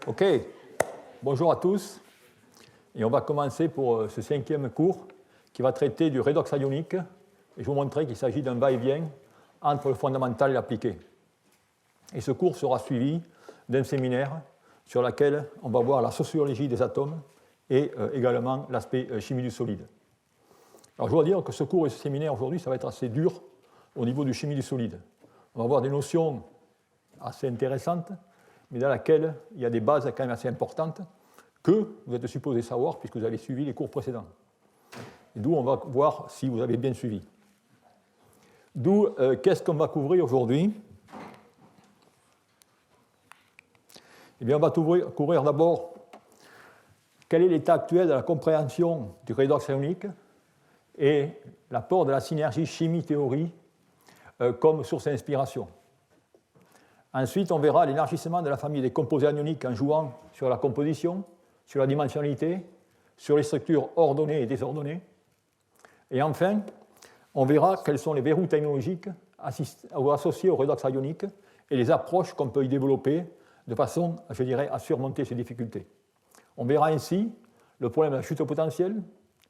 Ok, bonjour à tous. Et on va commencer pour ce 5e cours qui va traiter du redox ionique. Et je vais vous montrer qu'il s'agit d'un va-et-vient entre le fondamental et l'appliqué. Et ce cours sera suivi d'un séminaire sur lequel on va voir la sociologie des atomes et également l'aspect chimie du solide. Alors je dois dire que ce cours et ce séminaire aujourd'hui, ça va être assez dur au niveau du chimie du solide. On va voir des notions assez intéressantes, mais dans lesquelles il y a des bases quand même assez importantes que vous êtes supposé savoir puisque vous avez suivi les cours précédents. Et d'où on va voir si vous avez bien suivi. D'où, qu'est-ce qu'on va couvrir aujourd'hui? Eh bien, on va couvrir d'abord quel est l'état actuel de la compréhension du redox ionique et l'apport de la synergie chimie-théorie comme source d'inspiration. Ensuite, on verra l'élargissement de la famille des composés anioniques en jouant sur la composition, sur la dimensionnalité, sur les structures ordonnées et désordonnées. Et enfin, on verra quels sont les verrous technologiques associés au redox ionique et les approches qu'on peut y développer de façon, je dirais, à surmonter ces difficultés. On verra ainsi le problème de la chute au potentiel,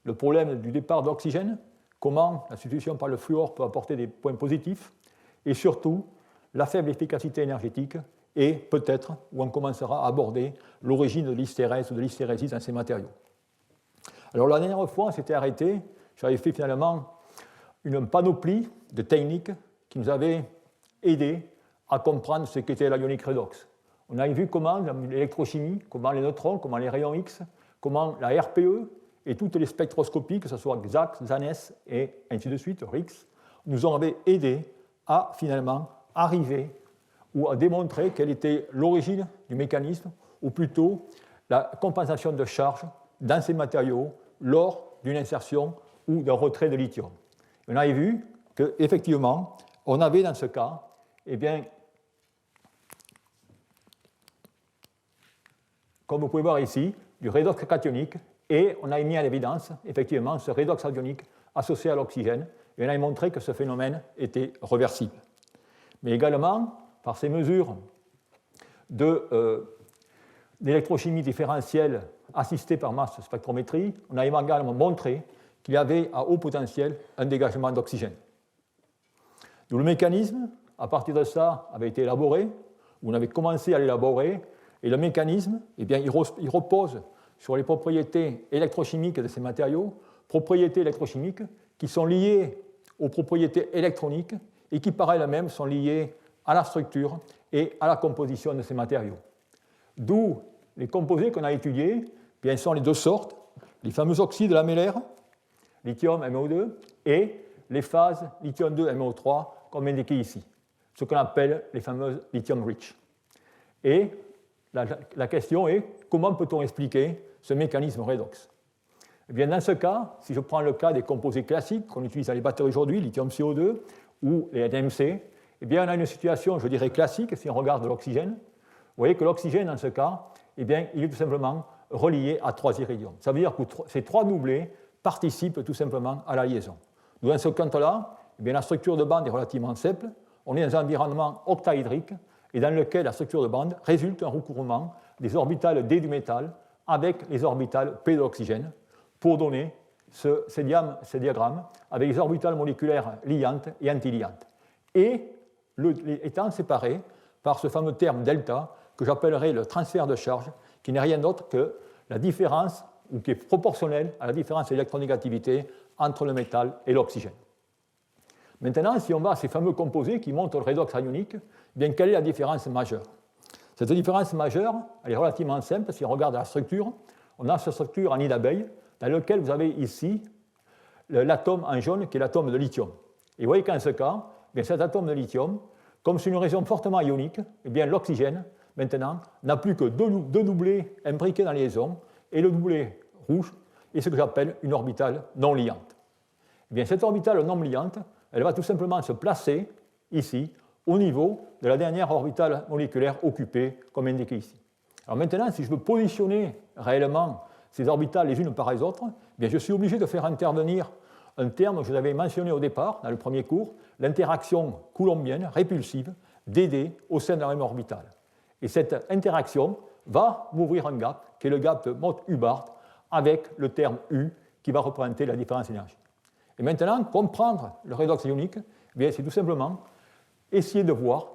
le problème du départ d'oxygène, comment la substitution par le fluor peut apporter des points positifs, et surtout la faible efficacité énergétique, et peut-être où on commencera à aborder l'origine de l'hystérèse ou de l'hystérésis dans ces matériaux. Alors la dernière fois, on s'était arrêté, j'avais fait finalement une panoplie de techniques qui nous avaient aidés à comprendre ce qu'était l'ionic redox. On avait vu comment l'électrochimie, comment les neutrons, comment les rayons X, comment la RPE et toutes les spectroscopies, que ce soit XAC, ZANES et ainsi de suite, RIX, nous ont aidés à finalement arriver ou à démontrer quelle était l'origine du mécanisme, ou plutôt la compensation de charge dans ces matériaux lors d'une insertion ou d'un retrait de lithium. On avait vu qu'effectivement, on avait dans ce cas, eh bien, comme vous pouvez voir ici, du redox cationique, et on a mis en évidence, effectivement, ce redox anionique associé à l'oxygène, et on a montré que ce phénomène était réversible. Mais également, par ces mesures d'électrochimie différentielle assistée par masse spectrométrie, on a également montré qu'il y avait à haut potentiel un dégagement d'oxygène. D'où le mécanisme, à partir de ça, avait été élaboré, ou on avait commencé à l'élaborer, et le mécanisme, eh bien, il repose sur les propriétés électrochimiques de ces matériaux, propriétés électrochimiques qui sont liées aux propriétés électroniques et qui, par elles-mêmes, sont liées à la structure et à la composition de ces matériaux. D'où les composés qu'on a étudiés, bien, sont les deux sortes, les fameux oxydes lamellaires, lithium, MO2, et les phases lithium-2, MO3, comme indiqué ici, ce qu'on appelle les fameuses lithium-rich. Et la question est, comment peut-on expliquer ce mécanisme redox? Eh bien, dans ce cas, si je prends le cas des composés classiques qu'on utilise dans les batteries aujourd'hui, lithium-CO2 ou les NMC, eh bien, on a une situation, je dirais, classique si on regarde l'oxygène. Vous voyez que l'oxygène, dans ce cas, eh bien, il est tout simplement relié à 3 iridiums. Ça veut dire que ces 3 doublés participent tout simplement à la liaison. Dans ce cas-là, eh bien, la structure de bande est relativement simple. On est dans un environnement octaédrique et dans lequel la structure de bande résulte un recouvrement des orbitales D du métal avec les orbitales P de l'oxygène pour donner ces diagrammes avec les orbitales moléculaires liantes et antiliantes. Et étant séparés par ce fameux terme delta que j'appellerai le transfert de charge, qui n'est rien d'autre que la différence, ou qui est proportionnelle à la différence d'électronégativité entre le métal et l'oxygène. Maintenant, si on va à ces fameux composés qui montrent le redox ionique, bien, quelle est la différence majeure? Cette différence majeure, elle est relativement simple. Si on regarde la structure, on a cette structure en nid d'abeille, dans laquelle vous avez ici l'atome en jaune, qui est l'atome de lithium. Et vous voyez qu'en ce cas, bien, cet atome de lithium, comme c'est une région fortement ionique, eh bien, l'oxygène, maintenant, n'a plus que deux doublés imbriqués dans les liaisons, et le doublé rouge est ce que j'appelle une orbitale non liante. Eh bien, cette orbitale non liante, elle va tout simplement se placer ici, au niveau de la dernière orbitale moléculaire occupée, comme indiqué ici. Alors maintenant, si je veux positionner réellement ces orbitales les unes par les autres, eh bien, je suis obligé de faire intervenir un terme que je vous avais mentionné au départ, dans le premier cours, l'interaction coulombienne répulsive d'ED au sein de la même orbitale. Et cette interaction va m'ouvrir un gap, qui est le gap de Mott-Hubbard, avec le terme U qui va représenter la différence d'énergie. Et maintenant, comprendre le redox ionique, c'est tout simplement essayer de voir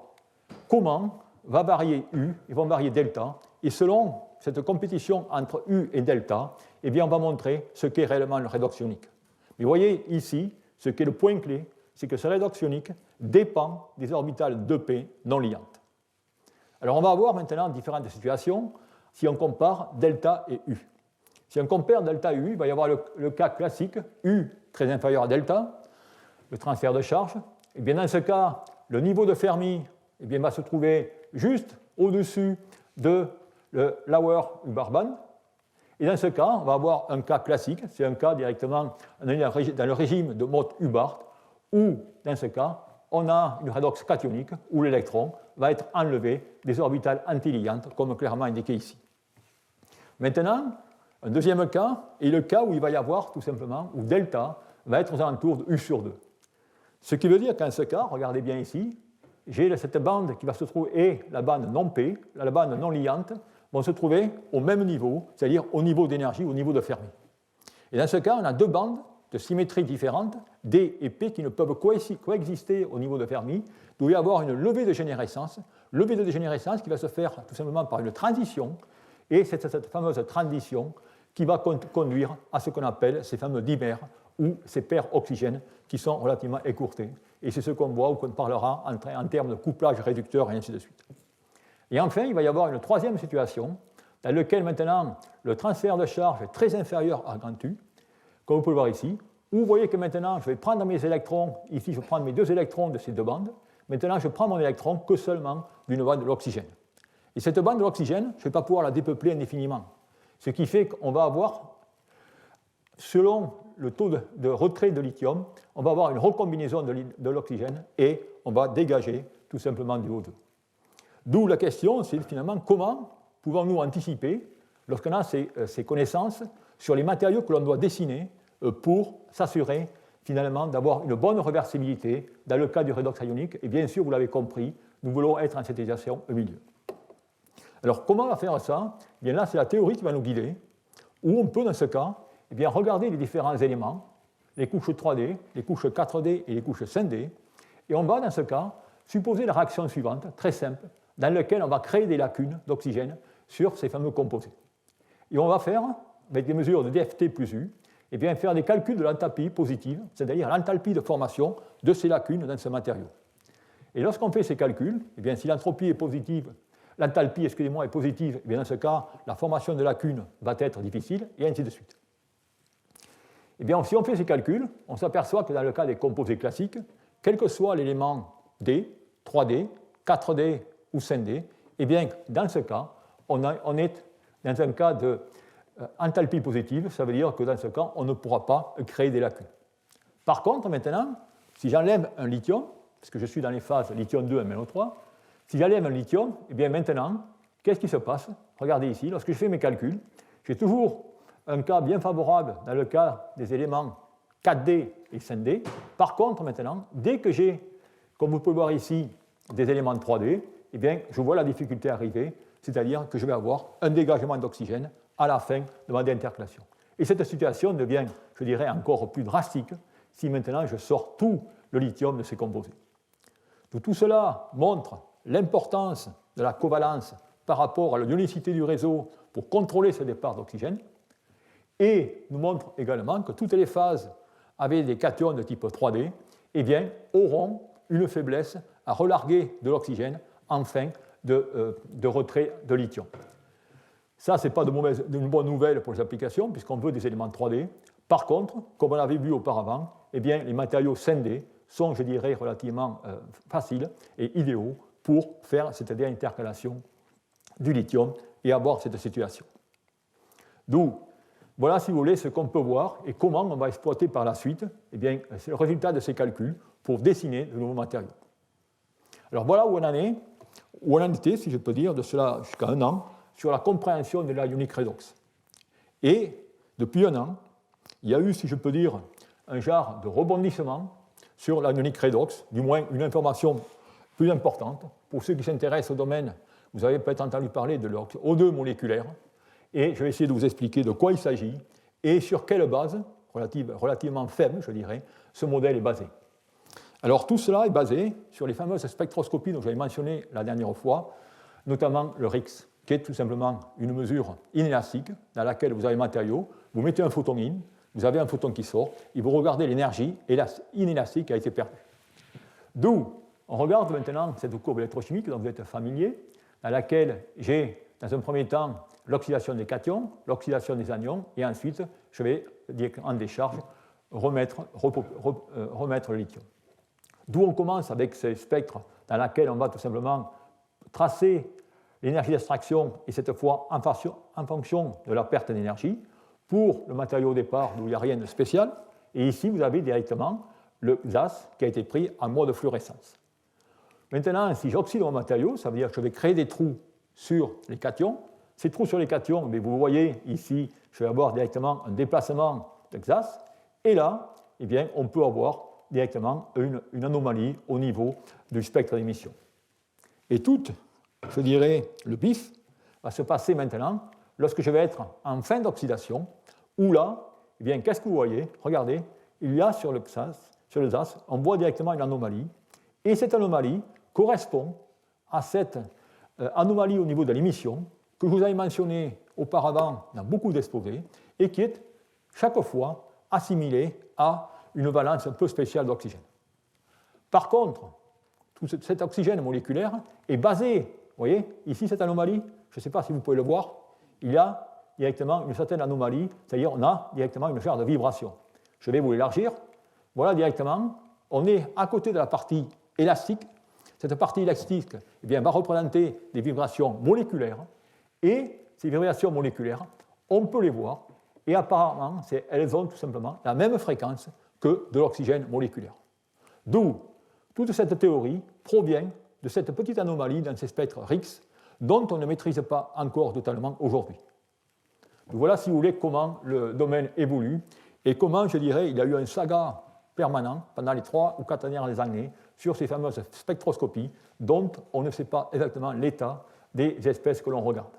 comment va varier U et vont varier delta, et selon cette compétition entre U et delta, on va montrer ce qu'est réellement le redox ionique. Mais vous voyez ici, ce qui est le point clé, c'est que ce redox ionique dépend des orbitales 2p non liantes. Alors on va avoir maintenant différentes situations si on compare delta et U. Si on compare delta et U, il va y avoir le cas classique, U très inférieur à delta, le transfert de charge. Et bien dans ce cas, le niveau de Fermi va se trouver juste au-dessus de Lauer-Hubbard band. Et dans ce cas, on va avoir un cas classique, c'est un cas directement dans le régime de Mott-Hubbard, où dans ce cas, on a une redox cationique où l'électron va être enlevé des orbitales antiliantes, comme clairement indiqué ici. Maintenant, un deuxième cas est le cas où il va y avoir tout simplement, où delta va être aux alentours de U sur 2. Ce qui veut dire qu'en ce cas, regardez bien ici, j'ai cette bande qui va se trouver, et la bande non P, la bande non liante, vont se trouver au même niveau, c'est-à-dire au niveau d'énergie, au niveau de Fermi. Et dans ce cas, on a deux bandes de symétrie différentes, D et P, qui ne peuvent coexister au niveau de Fermi. Il doit y avoir une levée de dégénérescence qui va se faire tout simplement par une transition, et c'est cette fameuse transition qui va conduire à ce qu'on appelle ces fameux dimères ou ces paires oxygènes qui sont relativement écourtées. Et c'est ce qu'on voit ou qu'on parlera en termes de couplage réducteur et ainsi de suite. Et enfin, il va y avoir une troisième situation dans laquelle maintenant le transfert de charge est très inférieur à grand U, comme vous pouvez le voir ici, où vous voyez que maintenant je vais prendre mes électrons, ici je vais prendre mes deux électrons de ces deux bandes, maintenant je prends mon électron que seulement d'une bande de l'oxygène. Et cette bande de l'oxygène, je ne vais pas pouvoir la dépeupler indéfiniment. Ce qui fait qu'on va avoir, selon le taux de retrait de lithium, on va avoir une recombinaison de l'oxygène et on va dégager tout simplement du O2. D'où la question, c'est finalement comment pouvons-nous anticiper, lorsqu'on a ces connaissances, sur les matériaux que l'on doit dessiner pour s'assurer finalement d'avoir une bonne réversibilité dans le cas du redox ionique. Et bien sûr, vous l'avez compris, nous voulons être en cette situation au milieu. Alors, comment on va faire ça? Bien là, c'est la théorie qui va nous guider, où on peut, dans ce cas, regarder les différents éléments, les couches 3D, les couches 4D et les couches 5D, et on va, dans ce cas, supposer la réaction suivante, très simple, dans laquelle on va créer des lacunes d'oxygène sur ces fameux composés. Et on va faire, avec des mesures de dFT plus U, faire des calculs de l'enthalpie positive, c'est-à-dire l'enthalpie de formation de ces lacunes dans ce matériau. Et lorsqu'on fait ces calculs, si l'entropie est positive, l'enthalpie, est positive, dans ce cas, la formation de lacunes va être difficile, et ainsi de suite. Si on fait ces calculs, on s'aperçoit que dans le cas des composés classiques, quel que soit l'élément D, 3D, 4D ou 5D, dans ce cas, on est dans un cas de enthalpie positive, ça veut dire que dans ce cas, on ne pourra pas créer des lacunes. Par contre, maintenant, si j'enlève un lithium, parce que je suis dans les phases lithium 2 et MnO3, si j'enlève un lithium, maintenant, qu'est-ce qui se passe? Regardez ici, lorsque je fais mes calculs, j'ai toujours un cas bien favorable dans le cas des éléments 4D et 5D. Par contre, maintenant, dès que j'ai, comme vous pouvez voir ici, des éléments 3D, je vois la difficulté arriver, c'est-à-dire que je vais avoir un dégagement d'oxygène à la fin de ma déintercalation. Et cette situation devient, je dirais, encore plus drastique si maintenant je sors tout le lithium de ces composés. Tout cela montre l'importance de la covalence par rapport à l'ionicité du réseau pour contrôler ce départ d'oxygène, et nous montre également que toutes les phases avec des cations de type 3D auront une faiblesse à relarguer de l'oxygène en fin de retrait de lithium. Ça, ce n'est pas une bonne nouvelle pour les applications, puisqu'on veut des éléments 3D. Par contre, comme on l'avait vu auparavant, les matériaux 5D sont, je dirais, relativement faciles et idéaux pour faire cette déintercalation du lithium et avoir cette situation. D'où, voilà, si vous voulez, ce qu'on peut voir et comment on va exploiter par la suite c'est le résultat de ces calculs pour dessiner de nouveaux matériaux. Alors voilà où on en était, si je peux dire, de cela jusqu'à un an, sur la compréhension de la ionic redox. Et depuis un an, il y a eu, si je peux dire, un genre de rebondissement sur la ionic redox, du moins une information plus importante pour ceux qui s'intéressent au domaine vous avez peut-être entendu parler de l'O2 moléculaire, et je vais essayer de vous expliquer de quoi il s'agit et sur quelle base, relativement faible, je dirais, ce modèle est basé. Alors tout cela est basé sur les fameuses spectroscopies dont j'avais mentionné la dernière fois, notamment le RIX, qui est tout simplement une mesure inélastique dans laquelle vous avez un matériau, vous mettez un photon in, vous avez un photon qui sort, et vous regardez l'énergie inélastique qui a été perdue. D'où on regarde maintenant cette courbe électrochimique dont vous êtes familier, dans laquelle j'ai, dans un premier temps, l'oxydation des cations, l'oxydation des anions, et ensuite, je vais, en décharge, remettre le lithium. D'où on commence avec ces spectres dans lesquels on va tout simplement tracer l'énergie d'extraction, et cette fois en fonction de la perte d'énergie, pour le matériau au départ, où il n'y a rien de spécial, et ici, vous avez directement le XAS qui a été pris en mode fluorescence. Maintenant, si j'oxyde mon matériau, ça veut dire que je vais créer des trous sur les cations. Ces trous sur les cations, mais vous voyez ici, je vais avoir directement un déplacement de XAS, et là, eh bien, on peut avoir directement une anomalie au niveau du spectre d'émission. Et tout, je dirais, le BIF va se passer maintenant lorsque je vais être en fin d'oxydation, où là, eh bien, qu'est-ce que vous voyez? Regardez, il y a sur le XAS, on voit directement une anomalie, et cette anomalie correspond à cette anomalie au niveau de l'émission que je vous avais mentionnée auparavant dans beaucoup d'exposés, et qui est chaque fois assimilée à une valence un peu spéciale d'oxygène. Par contre, tout cet oxygène moléculaire est basé, vous voyez, ici cette anomalie, je ne sais pas si vous pouvez le voir, il y a directement une certaine anomalie, c'est-à-dire on a directement une genre de vibration. Je vais vous l'élargir. Voilà directement, on est à côté de la partie élastique. Cette partie élastique eh bien, va représenter des vibrations moléculaires, et ces vibrations moléculaires, on peut les voir, et apparemment, elles ont tout simplement la même fréquence que de l'oxygène moléculaire. D'où toute cette théorie provient de cette petite anomalie dans ces spectres RIX dont on ne maîtrise pas encore totalement aujourd'hui. Donc voilà, si vous voulez, comment le domaine évolue et comment, je dirais, il y a eu un saga permanent pendant les 3 ou 4 dernières années sur ces fameuses spectroscopies dont on ne sait pas exactement l'état des espèces que l'on regarde.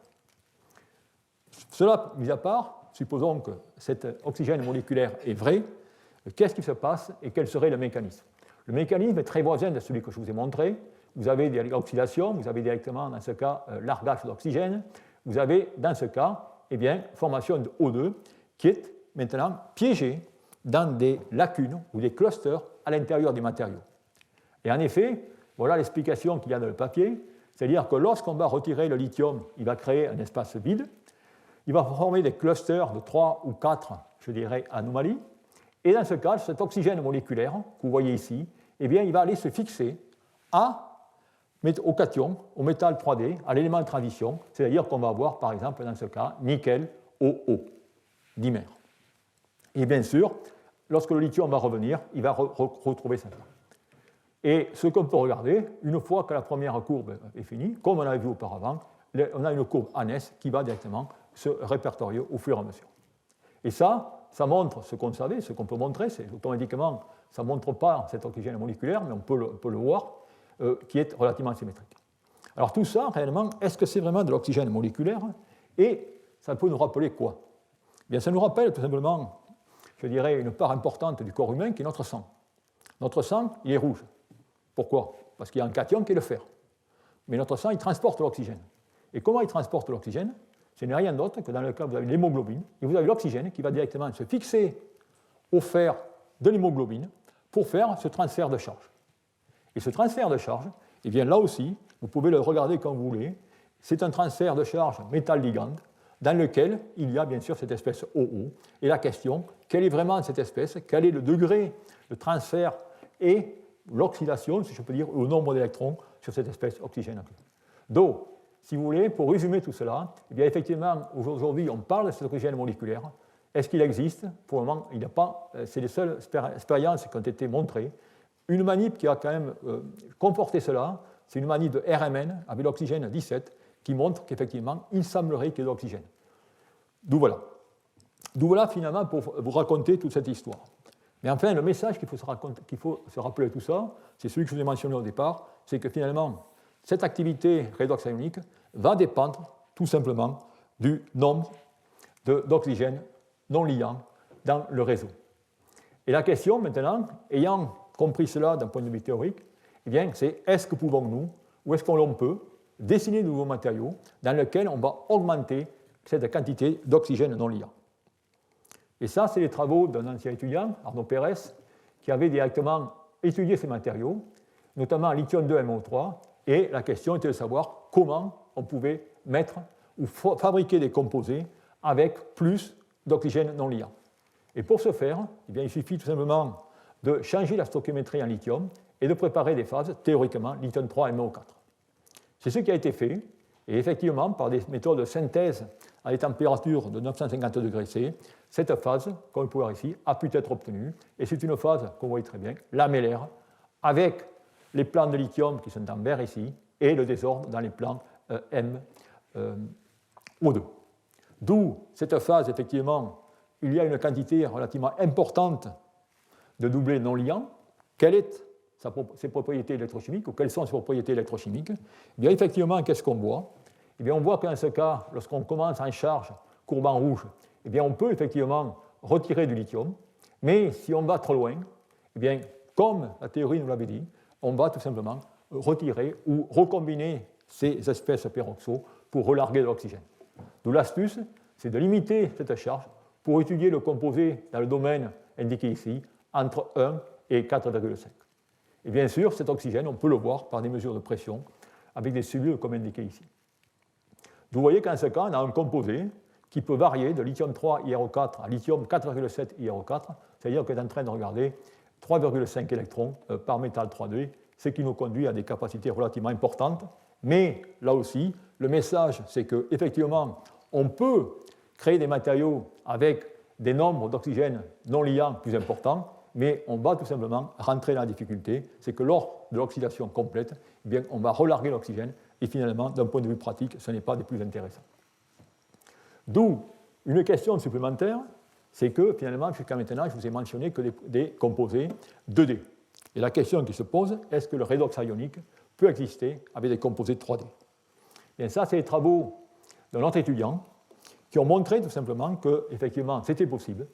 Cela mis à part, supposons que cet oxygène moléculaire est vrai, qu'est-ce qui se passe et quel serait le mécanisme? Le mécanisme est très voisin de celui que je vous ai montré. Vous avez l'oxydation, vous avez directement, dans ce cas, largage d'oxygène. Vous avez, dans ce cas, eh bien, formation de O2 qui est maintenant piégée dans des lacunes ou des clusters à l'intérieur des matériaux. Et en effet, voilà l'explication qu'il y a dans le papier, c'est-à-dire que lorsqu'on va retirer le lithium, il va créer un espace vide, il va former des clusters de 3 ou 4, je dirais, anomalies, et dans ce cas, cet oxygène moléculaire que vous voyez ici, eh bien, il va aller se fixer au cation, au métal 3D, à l'élément de transition, c'est-à-dire qu'on va avoir, par exemple, dans ce cas, nickel OO, dimère. Et bien sûr, lorsque le lithium va revenir, il va retrouver ça. Et ce qu'on peut regarder, une fois que la première courbe est finie, comme on avait vu auparavant, on a une courbe ANES qui va directement se répertorier au fur et à mesure. Et ça montre ce qu'on savait, ce qu'on peut montrer, c'est automatiquement, ça ne montre pas cet oxygène moléculaire, mais on peut le voir, qui est relativement symétrique. Alors tout ça, réellement, est-ce que c'est vraiment de l'oxygène moléculaire? Et ça peut nous rappeler quoi? Bien, ça nous rappelle tout simplement, je dirais, une part importante du corps humain qui est notre sang. Notre sang, il est rouge. Pourquoi? Parce qu'il y a un cation qui est le fer. Mais notre sang, il transporte l'oxygène. Et comment il transporte l'oxygène? Ce n'est rien d'autre que dans le cas où vous avez l'hémoglobine, et vous avez l'oxygène qui va directement se fixer au fer de l'hémoglobine pour faire ce transfert de charge. Et ce transfert de charge, eh bien là aussi, vous pouvez le regarder comme vous voulez, c'est un transfert de charge métal-ligande dans lequel il y a bien sûr cette espèce OO. Et la question, quelle est vraiment cette espèce? Quel est le degré de transfert et l'oxydation, si je peux dire, au nombre d'électrons sur cette espèce oxygène? Donc, si vous voulez, pour résumer tout cela, eh bien effectivement, aujourd'hui, on parle de cet oxygène moléculaire. Est-ce qu'il existe? Pour le moment, il n'y a pas. C'est les seules expériences qui ont été montrées. Une manip qui a quand même conforté cela, c'est une manip de RMN avec l'oxygène 17 qui montre qu'effectivement, il semblerait qu'il y ait de l'oxygène. D'où voilà finalement pour vous raconter toute cette histoire. Mais enfin, le message qu'il faut se rappeler de tout ça, c'est celui que je vous ai mentionné au départ, c'est que finalement, cette activité redox ionique va dépendre tout simplement du nombre d'oxygènes non liants dans le réseau. Et la question maintenant, ayant compris cela d'un point de vue théorique, eh bien, c'est est-ce que pouvons-nous, ou est-ce qu'on peut, dessiner de nouveaux matériaux dans lesquels on va augmenter cette quantité d'oxygène non liant. Et ça, c'est les travaux d'un ancien étudiant, Arnaud Pérez, qui avait directement étudié ces matériaux, notamment lithium-2-MO3, et la question était de savoir comment on pouvait mettre ou fabriquer des composés avec plus d'oxygène non liant. Et pour ce faire, eh bien, il suffit tout simplement de changer la stoichiométrie en lithium et de préparer des phases, théoriquement, lithium-3-MO4. C'est ce qui a été fait, et effectivement, par des méthodes de synthèse à des températures de 950 degrés C, cette phase, comme vous pouvez voir ici, a pu être obtenue, et c'est une phase, comme vous voyez très bien, lamellaire, avec les plans de lithium qui sont en vert ici, et le désordre dans les plans MO2. D'où cette phase, effectivement, il y a une quantité relativement importante de doublés non liants. Quelles sont ses propriétés électrochimiques, ou quelles sont ses propriétés électrochimiques? Eh bien, effectivement, qu'est-ce qu'on voit? Eh bien, on voit que dans ce cas, lorsqu'on commence en charge, courbe en rouge, eh bien, on peut effectivement retirer du lithium, mais si on va trop loin, eh bien, comme la théorie nous l'avait dit, on va tout simplement retirer ou recombiner ces espèces peroxo pour relarguer de l'oxygène. D'où l'astuce, c'est de limiter cette charge pour étudier le composé dans le domaine indiqué ici, entre 1 et 4,5. Et bien sûr, cet oxygène, on peut le voir par des mesures de pression avec des cellules comme indiqué ici. Vous voyez qu'en ce cas, on a un composé qui peut varier de lithium 3 IRO4 à lithium 4,7 IRO4, c'est-à-dire qu'on est en train de regarder 3,5 électrons par métal 3D, ce qui nous conduit à des capacités relativement importantes. Mais là aussi, le message, c'est qu'effectivement, on peut créer des matériaux avec des nombres d'oxygène non liants plus importants, mais on va tout simplement rentrer dans la difficulté, c'est que lors de l'oxydation complète, eh bien, on va relarguer l'oxygène, et finalement, d'un point de vue pratique, ce n'est pas des plus intéressants. D'où une question supplémentaire, c'est que finalement, jusqu'à maintenant, je vous ai mentionné que des composés 2D. Et la question qui se pose, est-ce que le redox ionique peut exister avec des composés 3D? Bien, ça, c'est les travaux d'un autre étudiant qui ont montré tout simplement que, effectivement, c'était possible.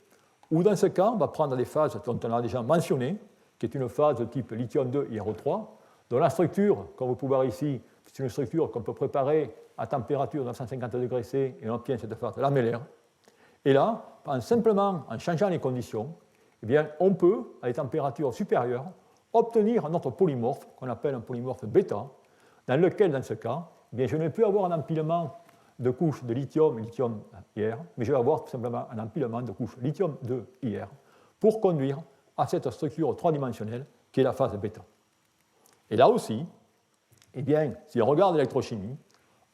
Ou dans ce cas, on va prendre des phases dont on a déjà mentionné, qui est une phase de type lithium-2 IRO3, dont la structure, comme vous pouvez voir ici, c'est une structure qu'on peut préparer à température de 950 degrés C et on obtient cette phase lamellaire. Et là, simplement en changeant les conditions, eh bien, on peut, à des températures supérieures, obtenir un autre polymorphe qu'on appelle un polymorphe bêta, dans lequel, dans ce cas, eh bien, je ne vais plus avoir un empilement de couches de lithium et lithium-IR, mais je vais avoir tout simplement un empilement de couches lithium-2-IR pour conduire à cette structure trois-dimensionnelle qui est la phase bêta. Et là aussi, eh bien, si on regarde l'électrochimie,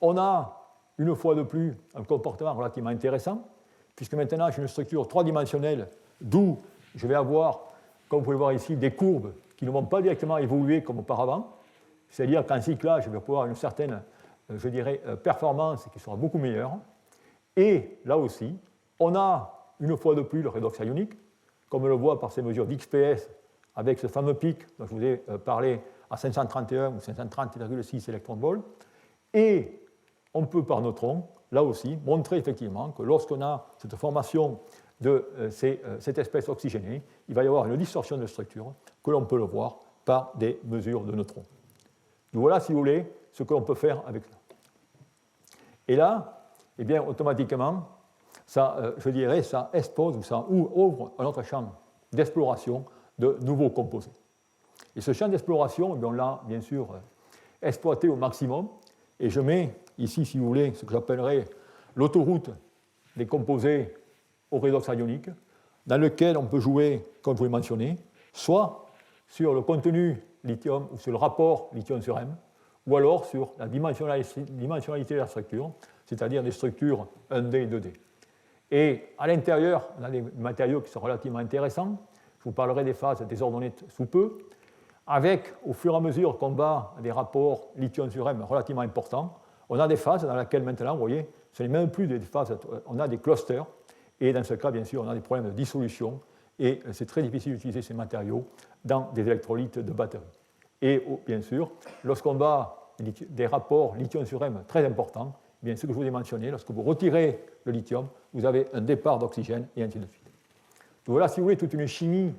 on a une fois de plus un comportement relativement intéressant, puisque maintenant j'ai une structure trois-dimensionnelle, d'où je vais avoir, comme vous pouvez voir ici, des courbes qui ne vont pas directement évoluer comme auparavant, c'est-à-dire qu'en cyclage, je vais pouvoir une certaine, je dirais, performance qui sera beaucoup meilleure. Et là aussi, on a une fois de plus le redox ionique, comme on le voit par ces mesures d'XPS avec ce fameux pic dont je vous ai parlé à 531 ou 530,6 électronvolts. Et on peut par neutron, là aussi, montrer effectivement que lorsqu'on a cette formation de cette espèce oxygénée, il va y avoir une distorsion de structure que l'on peut le voir par des mesures de neutrons. Donc voilà, si vous voulez, ce que l'on peut faire avec ça. Et là, eh bien, automatiquement, ça, je dirais, ça expose ou ça ouvre un autre champ d'exploration de nouveaux composés. Et ce champ d'exploration, eh bien, on l'a bien sûr exploité au maximum. Et je mets ici, si vous voulez, ce que j'appellerais l'autoroute des composés au redox ionique, dans lequel on peut jouer, comme je vous l'ai mentionné, soit sur le contenu lithium ou sur le rapport lithium sur M, ou alors sur la dimensionnalité de la structure, c'est-à-dire des structures 1D et 2D. Et à l'intérieur, on a des matériaux qui sont relativement intéressants. Je vous parlerai des phases désordonnées sous peu, avec, au fur et à mesure qu'on va à des rapports lithium sur M relativement importants, on a des phases dans lesquelles maintenant, vous voyez, ce n'est même plus des phases, on a des clusters, et dans ce cas, bien sûr, on a des problèmes de dissolution, et c'est très difficile d'utiliser ces matériaux dans des électrolytes de batterie. Et bien sûr, lorsqu'on va des rapports lithium sur M très importants. Eh bien, ce que je vous ai mentionné, lorsque vous retirez le lithium, vous avez un départ d'oxygène et ainsi de suite. Donc voilà, si vous voulez, toute une chimie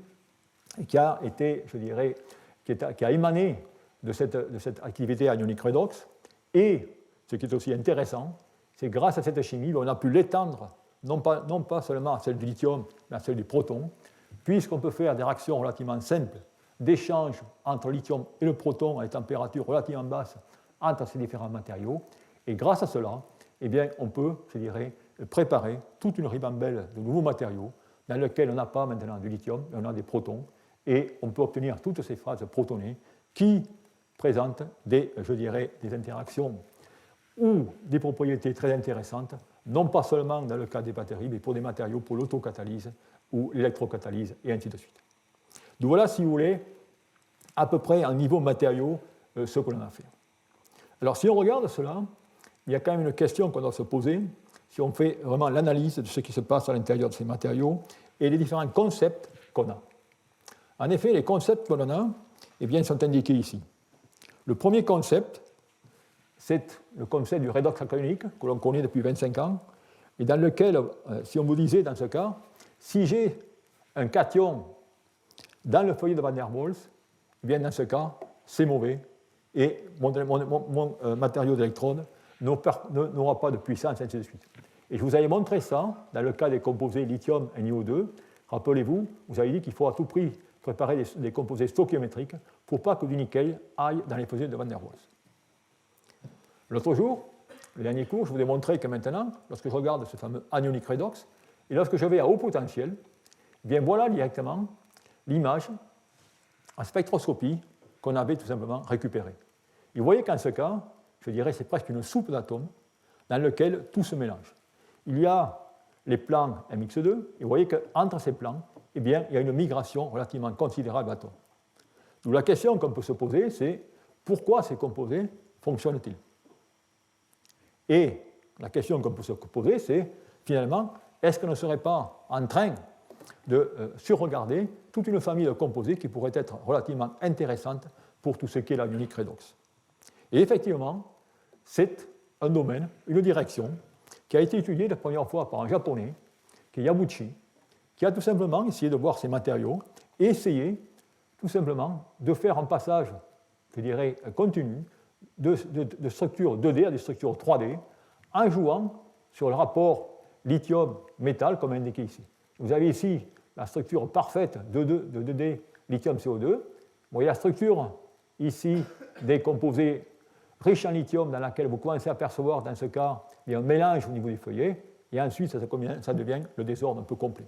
qui a été, je dirais, qui a émané de cette activité ionique redox. Et ce qui est aussi intéressant, c'est grâce à cette chimie, on a pu l'étendre, non pas seulement à celle du lithium, mais à celle du proton, puisqu'on peut faire des réactions relativement simples d'échange entre le lithium et le proton à des températures relativement basses entre ces différents matériaux. Et grâce à cela, eh bien, on peut, je dirais, préparer toute une ribambelle de nouveaux matériaux dans lesquels on n'a pas maintenant du lithium, mais on a des protons, et on peut obtenir toutes ces phases protonées qui présentent des interactions ou des propriétés très intéressantes, non pas seulement dans le cas des batteries, mais pour des matériaux pour l'autocatalyse ou l'électrocatalyse, et ainsi de suite. Donc voilà, si vous voulez, à peu près en niveau matériaux, ce que l'on a fait. Alors si on regarde cela, il y a quand même une question qu'on doit se poser, si on fait vraiment l'analyse de ce qui se passe à l'intérieur de ces matériaux et les différents concepts qu'on a. En effet, les concepts que l'on a, eh bien, sont indiqués ici. Le premier concept, c'est le concept du redox ionique que l'on connaît depuis 25 ans, et dans lequel, si on vous disait dans ce cas, si j'ai un cation dans le foyer de Van der Waals, eh bien, dans ce cas, c'est mauvais, et mon matériau d'électrode n'aura pas de puissance, ainsi de suite. Et je vous avais montré ça dans le cas des composés lithium et NiO2. Rappelez-vous, vous avez dit qu'il faut à tout prix préparer des composés stoichiométriques pour pas que du nickel aille dans les foyers de Van der Waals. L'autre jour, le dernier cours, je vous ai montré que maintenant, lorsque je regarde ce fameux anionic redox, et lorsque je vais à haut potentiel, eh bien voilà directement l'image en spectroscopie qu'on avait tout simplement récupérée. Et vous voyez qu'en ce cas, je dirais c'est presque une soupe d'atomes dans laquelle tout se mélange. Il y a les plans MX2, et vous voyez qu'entre ces plans, eh bien, il y a une migration relativement considérable d'atomes. Donc la question qu'on peut se poser, c'est pourquoi ces composés fonctionnent-ils? Et la question qu'on peut se poser, c'est finalement, est-ce qu'on ne serait pas en train de surregarder toute une famille de composés qui pourraient être relativement intéressantes pour tout ce qui est l'ionic redox? Et effectivement, c'est un domaine, une direction, qui a été étudiée la première fois par un japonais, qui est Yabuchi, qui a tout simplement essayé de voir ces matériaux et essayé tout simplement de faire un passage, je dirais, continu de structures 2D à des structures 3D en jouant sur le rapport lithium-métal comme indiqué ici. Vous avez ici la structure parfaite de 2D lithium-CO2. Vous voyez la structure ici des composés riches en lithium dans laquelle vous commencez à percevoir dans ce cas il y a un mélange au niveau du feuillet et ensuite ça devient le désordre un peu complet.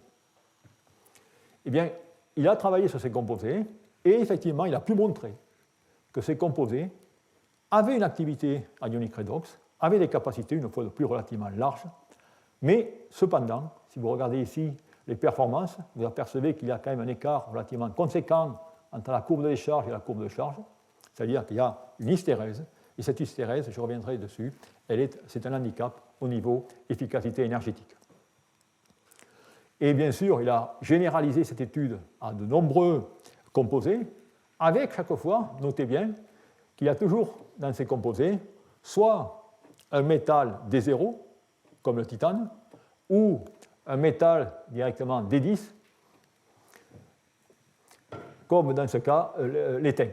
Eh bien, il a travaillé sur ces composés et effectivement il a pu montrer que ces composés avaient une activité ionique redox, avaient des capacités une fois de plus relativement larges, mais cependant, si vous regardez ici les performances, vous apercevez qu'il y a quand même un écart relativement conséquent entre la courbe de décharge et la courbe de charge, c'est-à-dire qu'il y a une hystérèse, et cette hystérèse, je reviendrai dessus, c'est un handicap au niveau efficacité énergétique. Et bien sûr, il a généralisé cette étude à de nombreux composés, avec chaque fois, notez bien, qu'il y a toujours dans ces composés soit un métal D0, comme le titane, ou un métal directement D10, comme dans ce cas l'étain.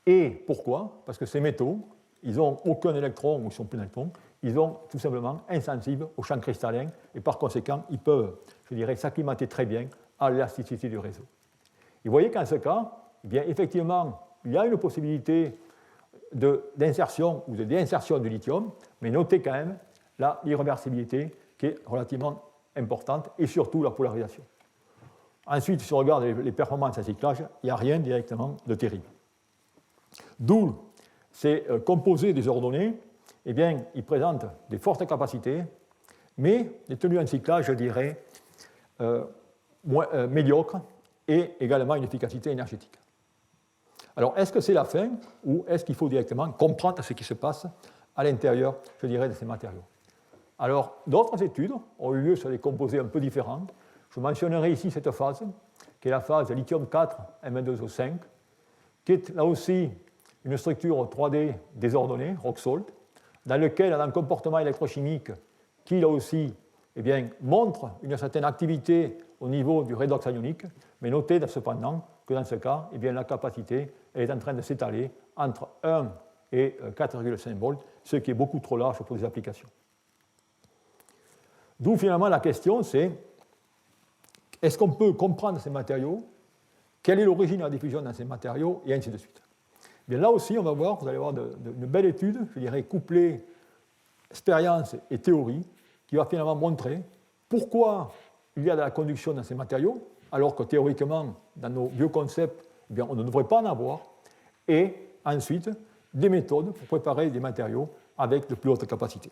Et pourquoi? Parce que ces métaux, ils n'ont aucun électron ou ils sont pleins d'électrons, ils sont tout simplement insensibles au champ cristallin et par conséquent, ils peuvent, je dirais, s'acclimater très bien à l'élasticité du réseau. Et vous voyez qu'en ce cas, eh bien, effectivement, il y a une possibilité d'insertion ou de déinsertion du lithium, mais notez quand même l'irréversibilité qui est relativement importante et surtout la polarisation. Ensuite, si on regarde les performances à cyclage, il n'y a rien directement de terrible. D'où ces composés désordonnés, eh bien, ils présentent des fortes capacités, mais des tenues en cyclage, je dirais, médiocres et également une efficacité énergétique. Alors, est-ce que c'est la fin ou est-ce qu'il faut directement comprendre ce qui se passe à l'intérieur, je dirais, de ces matériaux? Alors, d'autres études ont eu lieu sur des composés un peu différents. Je mentionnerai ici cette phase, qui est la phase lithium 4, M2O5, qui est là aussi une structure 3D désordonnée, rock salt, dans lequel on a un comportement électrochimique qui, là aussi, eh bien, montre une certaine activité au niveau du redox ionique, mais notez cependant que dans ce cas, eh bien, la capacité elle est en train de s'étaler entre 1 et 4,5 volts, ce qui est beaucoup trop large pour des applications. D'où finalement la question, c'est est-ce qu'on peut comprendre ces matériaux, quelle est l'origine de la diffusion dans ces matériaux, et ainsi de suite. Bien, là aussi, on va voir, vous allez voir une belle étude, je dirais, couplée expérience et théorie, qui va finalement montrer pourquoi il y a de la conduction dans ces matériaux, alors que théoriquement, dans nos vieux concepts, eh bien, on ne devrait pas en avoir, et ensuite, des méthodes pour préparer des matériaux avec de plus hautes capacités.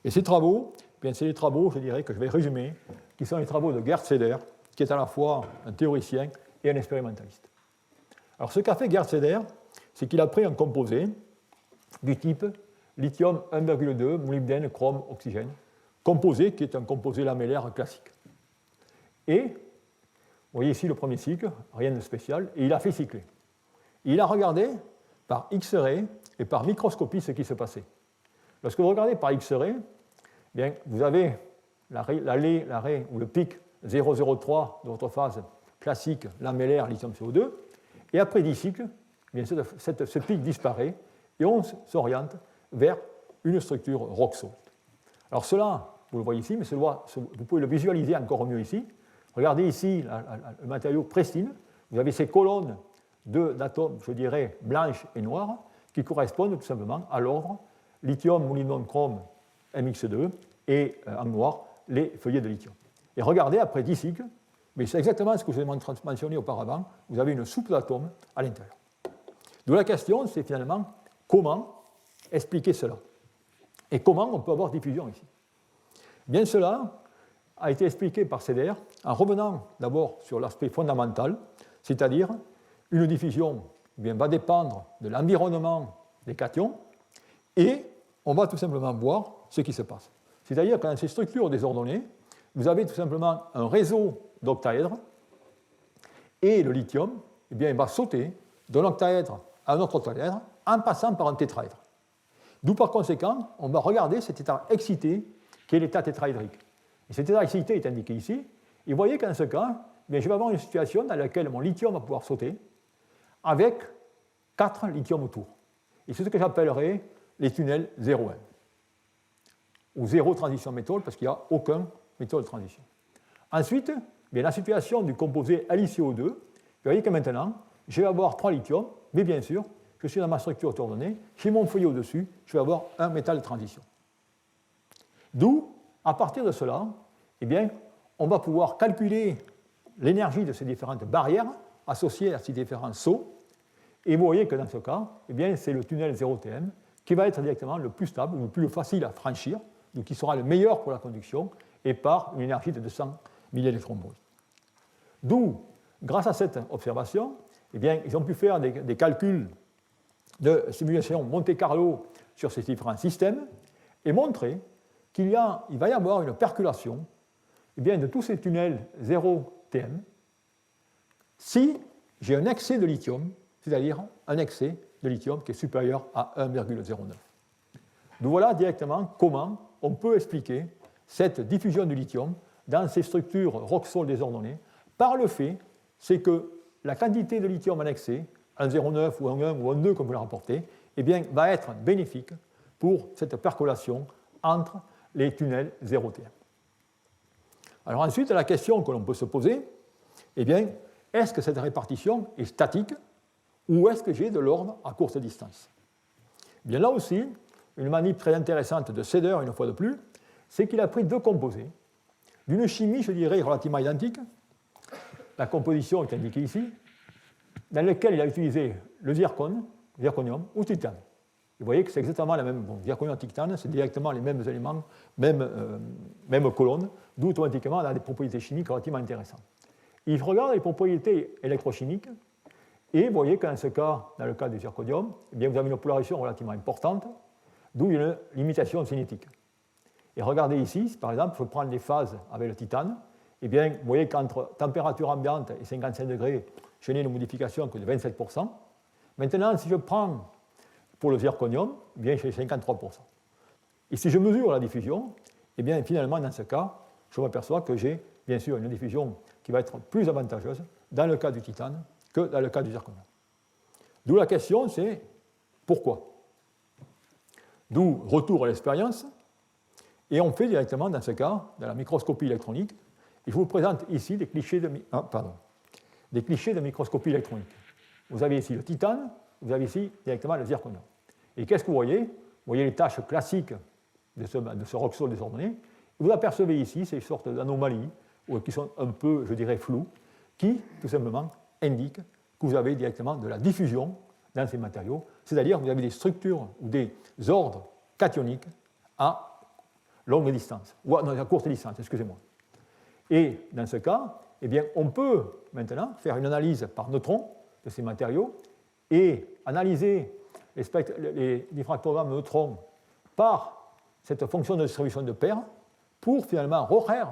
Et ces travaux, eh bien, c'est les travaux, je dirais, que je vais résumer, qui sont les travaux de Gerd Seder, qui est à la fois un théoricien et un expérimentaliste. Alors, ce qu'a fait Gerd Seder, c'est qu'il a pris un composé du type lithium 1,2, molybdène, chrome, oxygène, composé qui est un composé lamellaire classique. Et, vous voyez ici le premier cycle, rien de spécial, et il a fait cycler. Il a regardé par X-ray et par microscopie ce qui se passait. Lorsque vous regardez par X-ray, bien, vous avez l'arrêt ou le pic 0,03 de votre phase classique lamellaire lithium CO2, et après 10 cycles, bien, ce pic disparaît et on s'oriente vers une structure rock salt. Alors cela, vous le voyez ici, mais vous pouvez le visualiser encore mieux ici. Regardez ici le matériau pristine. Vous avez ces colonnes d'atomes, je dirais, blanches et noires, qui correspondent tout simplement à l'ordre lithium, molybdène, chrome, MX2, et en noir, les feuillets de lithium. Et regardez, après 10 cycles, mais c'est exactement ce que je vous ai mentionné auparavant, vous avez une soupe d'atomes à l'intérieur. Donc la question, c'est finalement comment expliquer cela et comment on peut avoir diffusion ici. Bien cela a été expliqué par Seder en revenant d'abord sur l'aspect fondamental, c'est-à-dire une diffusion va dépendre de l'environnement des cations et on va tout simplement voir ce qui se passe. C'est-à-dire que dans ces structures désordonnées, vous avez tout simplement un réseau d'octaèdres et le lithium eh bien, il va sauter d'un octaèdre à un autre octaèdre en passant par un tétraèdre. D'où par conséquent, on va regarder cet état excité qui est l'état tétraédrique. Et cet état excité est indiqué ici. Et vous voyez qu'en ce cas, bien, je vais avoir une situation dans laquelle mon lithium va pouvoir sauter avec 4 lithiums autour. Et c'est ce que j'appellerais les tunnels 0,1. Ou 0 transition méthode, parce qu'il n'y a aucun méthode de transition. Ensuite, bien, la situation du composé LiCO2, vous voyez que maintenant, je vais avoir 3 lithiums, mais bien sûr, je suis dans ma structure ordonnée, j'ai mon feuillet au-dessus, je vais avoir un métal de transition. D'où, à partir de cela, eh bien, on va pouvoir calculer l'énergie de ces différentes barrières associées à ces différents sauts. Et vous voyez que dans ce cas, eh bien, c'est le tunnel 0TM qui va être directement le plus stable, le plus facile à franchir, donc qui sera le meilleur pour la conduction, et par une énergie de 200 milliélectronvolts. D'où, grâce à cette observation, eh bien, ils ont pu faire des calculs de simulation Monte-Carlo sur ces différents systèmes et montrer qu'il va y avoir une percolation eh bien, de tous ces tunnels 0TM si j'ai un excès de lithium, c'est-à-dire un excès de lithium qui est supérieur à 1,09. Donc voilà directement comment on peut expliquer cette diffusion du lithium dans ces structures rock-salt désordonnées par le fait, c'est que la quantité de lithium en excès, un 0,9 ou un 1 ou un 2 comme vous le rapportez, eh bien, va être bénéfique pour cette percolation entre les tunnels 0TM. Alors ensuite, la question que l'on peut se poser, eh bien, est-ce que cette répartition est statique ou est-ce que j'ai de l'ordre à courte distance? Eh bien, là aussi, une manip très intéressante de Seder, une fois de plus, c'est qu'il a pris deux composés d'une chimie, je dirais, relativement identique. La composition est indiquée ici, dans laquelle il a utilisé le zirconium ou titane. Vous voyez que c'est exactement la même. Bon, zirconium et titane, c'est directement les mêmes éléments, même colonnes, d'où automatiquement on a des propriétés chimiques relativement intéressantes. Il regarde les propriétés électrochimiques, et vous voyez que dans ce cas, dans le cas du zirconium, eh bien, vous avez une polarisation relativement importante, d'où une limitation cinétique. Et regardez ici, par exemple, je prends les phases avec le titane, eh bien, vous voyez qu'entre température ambiante et 55 degrés, je n'ai une modification que de 27%, Maintenant, si je prends pour le zirconium, eh bien j'ai 53%. Et si je mesure la diffusion, eh bien finalement, dans ce cas, je m'aperçois que j'ai bien sûr une diffusion qui va être plus avantageuse dans le cas du titane que dans le cas du zirconium. D'où la question, c'est pourquoi? D'où retour à l'expérience, et on fait directement dans ce cas, dans la microscopie électronique, et je vous présente ici des clichés de microscopie électronique. Vous avez ici le titane, vous avez ici directement le zirconium. Et qu'est-ce que vous voyez? Vous voyez les tâches classiques de ce roxol désordonné. Vous apercevez ici ces sortes d'anomalies qui sont un peu, je dirais, floues, qui, tout simplement, indiquent que vous avez directement de la diffusion dans ces matériaux, c'est-à-dire que vous avez des structures ou des ordres cationiques à longue distance, ou à courte distance, excusez-moi. Et dans ce cas, eh bien, on peut maintenant faire une analyse par neutrons de ces matériaux et analyser les diffractogrammes de neutrons par cette fonction de distribution de paires pour finalement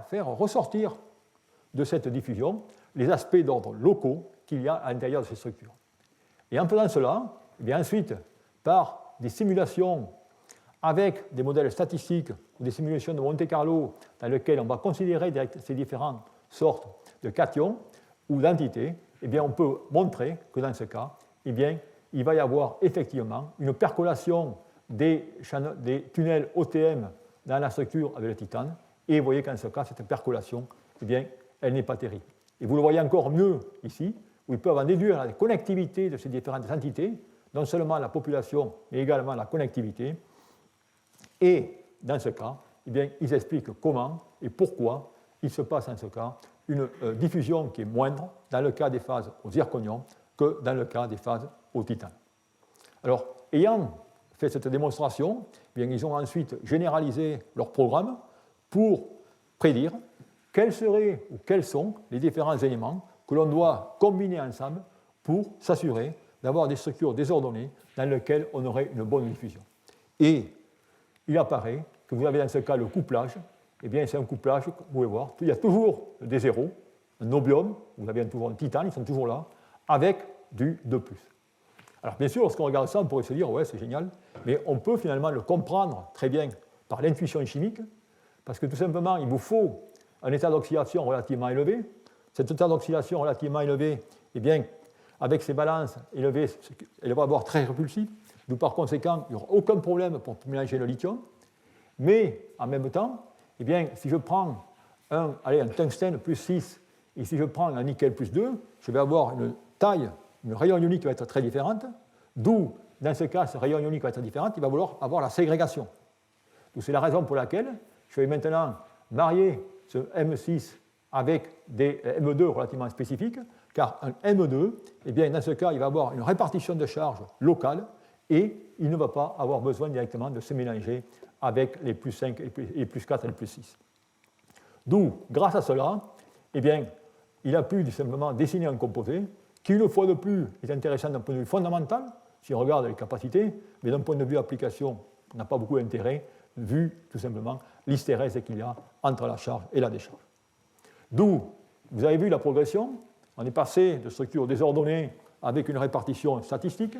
faire ressortir de cette diffusion les aspects d'ordre locaux qu'il y a à l'intérieur de ces structures. Et en faisant cela, eh bien ensuite, par des simulations avec des modèles statistiques ou des simulations de Monte-Carlo dans lesquelles on va considérer ces différentes sortes de cations ou d'entités, eh bien on peut montrer que dans ce cas, eh bien, il va y avoir effectivement une percolation des tunnels OTM dans la structure avec le titane, et vous voyez qu'en ce cas, cette percolation, eh bien, elle n'est pas terrible. Et vous le voyez encore mieux ici, où ils peuvent en déduire la connectivité de ces différentes entités, non seulement la population, mais également la connectivité. Et dans ce cas, eh bien, ils expliquent comment et pourquoi il se passe en ce cas une diffusion qui est moindre dans le cas des phases au zirconium que dans le cas des phases au titane. Alors, ayant fait cette démonstration, eh bien, ils ont ensuite généralisé leur programme pour prédire quels seraient ou quels sont les différents éléments que l'on doit combiner ensemble pour s'assurer d'avoir des structures désordonnées dans lesquelles on aurait une bonne diffusion. Et il apparaît que vous avez dans ce cas le couplage. Eh bien, c'est un couplage, vous pouvez voir, il y a toujours des zéros, un nobium, vous avez toujours un titane, ils sont toujours là, avec du 2+. Alors, bien sûr, lorsqu'on regarde ça, on pourrait se dire, ouais, c'est génial, mais on peut finalement le comprendre très bien par l'intuition chimique, parce que tout simplement, il vous faut un état d'oxydation relativement élevé. Cet état d'oxydation relativement élevé, eh bien, avec ces balances élevées, elle va avoir très répulsif, d'où par conséquent, il n'y aura aucun problème pour mélanger le lithium. Mais en même temps, eh bien, si je prends un tungstène plus 6 et si je prends un nickel plus 2, je vais avoir une taille, une rayon ionique qui va être très différente, d'où, dans ce cas, ce rayon ionique va être différent, il va vouloir avoir la ségrégation. Donc c'est la raison pour laquelle je vais maintenant marier ce M6 avec des M2 relativement spécifiques, car un M2, eh bien, dans ce cas, il va avoir une répartition de charge locale et il ne va pas avoir besoin directement de se mélanger avec les plus 5, les plus 4 et les plus 6. D'où, grâce à cela, eh bien, il a pu simplement dessiner un composé qui, une fois de plus, est intéressant d'un point de vue fondamental, si on regarde les capacités, mais d'un point de vue application, n'a pas beaucoup d'intérêt, vu tout simplement l'hystérèse qu'il y a entre la charge et la décharge. D'où, vous avez vu la progression, on est passé de structures désordonnées avec une répartition statistique.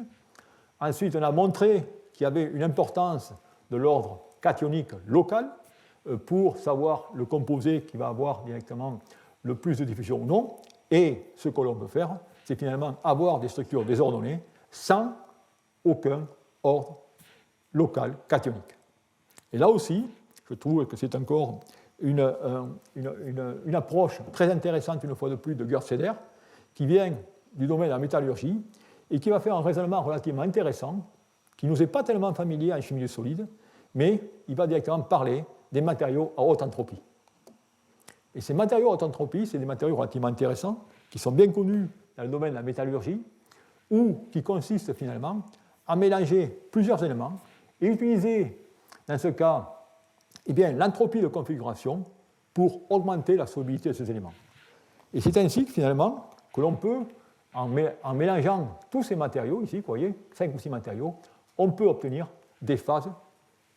Ensuite, on a montré qu'il y avait une importance de l'ordre cationique local pour savoir le composé qui va avoir directement le plus de diffusion ou non. Et ce que l'on peut faire, c'est finalement avoir des structures désordonnées sans aucun ordre local cationique. Et là aussi, je trouve que c'est encore une approche très intéressante, une fois de plus, de Gertz-Seder, qui vient du domaine de la métallurgie et qui va faire un raisonnement relativement intéressant, qui ne nous est pas tellement familier en chimie du solide, mais il va directement parler des matériaux à haute entropie. Et ces matériaux à haute entropie, c'est des matériaux relativement intéressants, qui sont bien connus dans le domaine de la métallurgie, ou qui consistent finalement à mélanger plusieurs éléments et utiliser, dans ce cas, eh bien, l'entropie de configuration pour augmenter la solubilité de ces éléments. Et c'est ainsi que finalement que l'on peut, en mélangeant tous ces matériaux, ici, vous voyez, 5 ou 6 matériaux, on peut obtenir des phases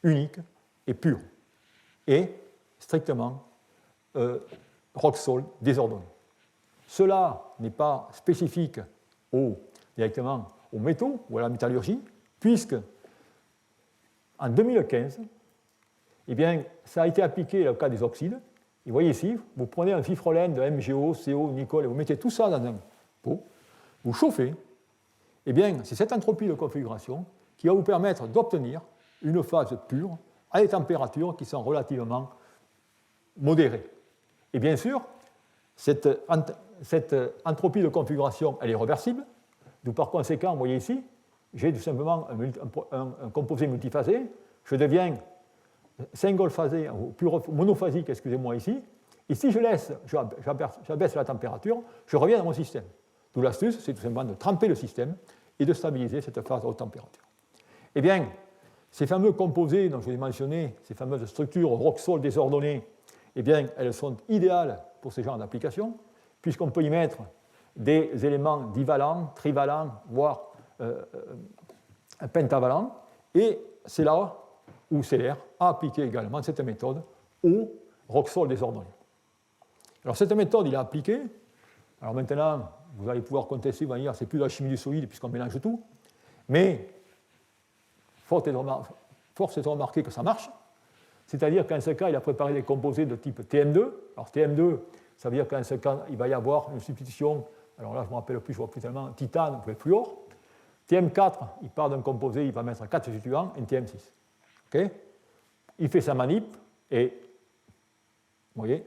uniques et pures, et strictement Roxol désordonnées. Cela n'est pas spécifique directement aux métaux ou à la métallurgie, puisque en 2015, eh bien, ça a été appliqué au cas des oxydes. Et vous voyez ici, vous prenez un fifrolène de MgO, CO, nickel, et vous mettez tout ça dans un pot, vous chauffez, eh bien, c'est cette entropie de configuration qui va vous permettre d'obtenir une phase pure à des températures qui sont relativement modérées. Et bien sûr, cette entropie de configuration, elle est réversible. Donc, par conséquent, vous voyez ici, j'ai tout simplement un composé multiphasé. Je deviens single phasé, ou monophasique, excusez-moi ici. Et si j'abaisse la température, je reviens dans mon système. D'où l'astuce, c'est tout simplement de tremper le système et de stabiliser cette phase à haute température. Eh bien, ces fameux composés dont je vous ai mentionné, ces fameuses structures rock-sol désordonnées, eh bien, elles sont idéales pour ce genre d'application, puisqu'on peut y mettre des éléments divalents, trivalents, voire pentavalents, et c'est là où CELER a appliqué également cette méthode au rock-sol désordonné. Alors cette méthode, il a appliqué. Alors maintenant, vous allez pouvoir contester, vous allez dire, c'est plus de la chimie du solide puisqu'on mélange tout, mais force est de remarquer que ça marche. C'est-à-dire qu'en ce cas, il a préparé des composés de type TM2. Alors TM2, ça veut dire qu'en ce cas, il va y avoir une substitution, alors là je ne me rappelle plus, je vois plus tellement, titane ou fluor. TM4, il part d'un composé, il va mettre 4 substituants, et TM6. Okay, il fait sa manip, et vous voyez,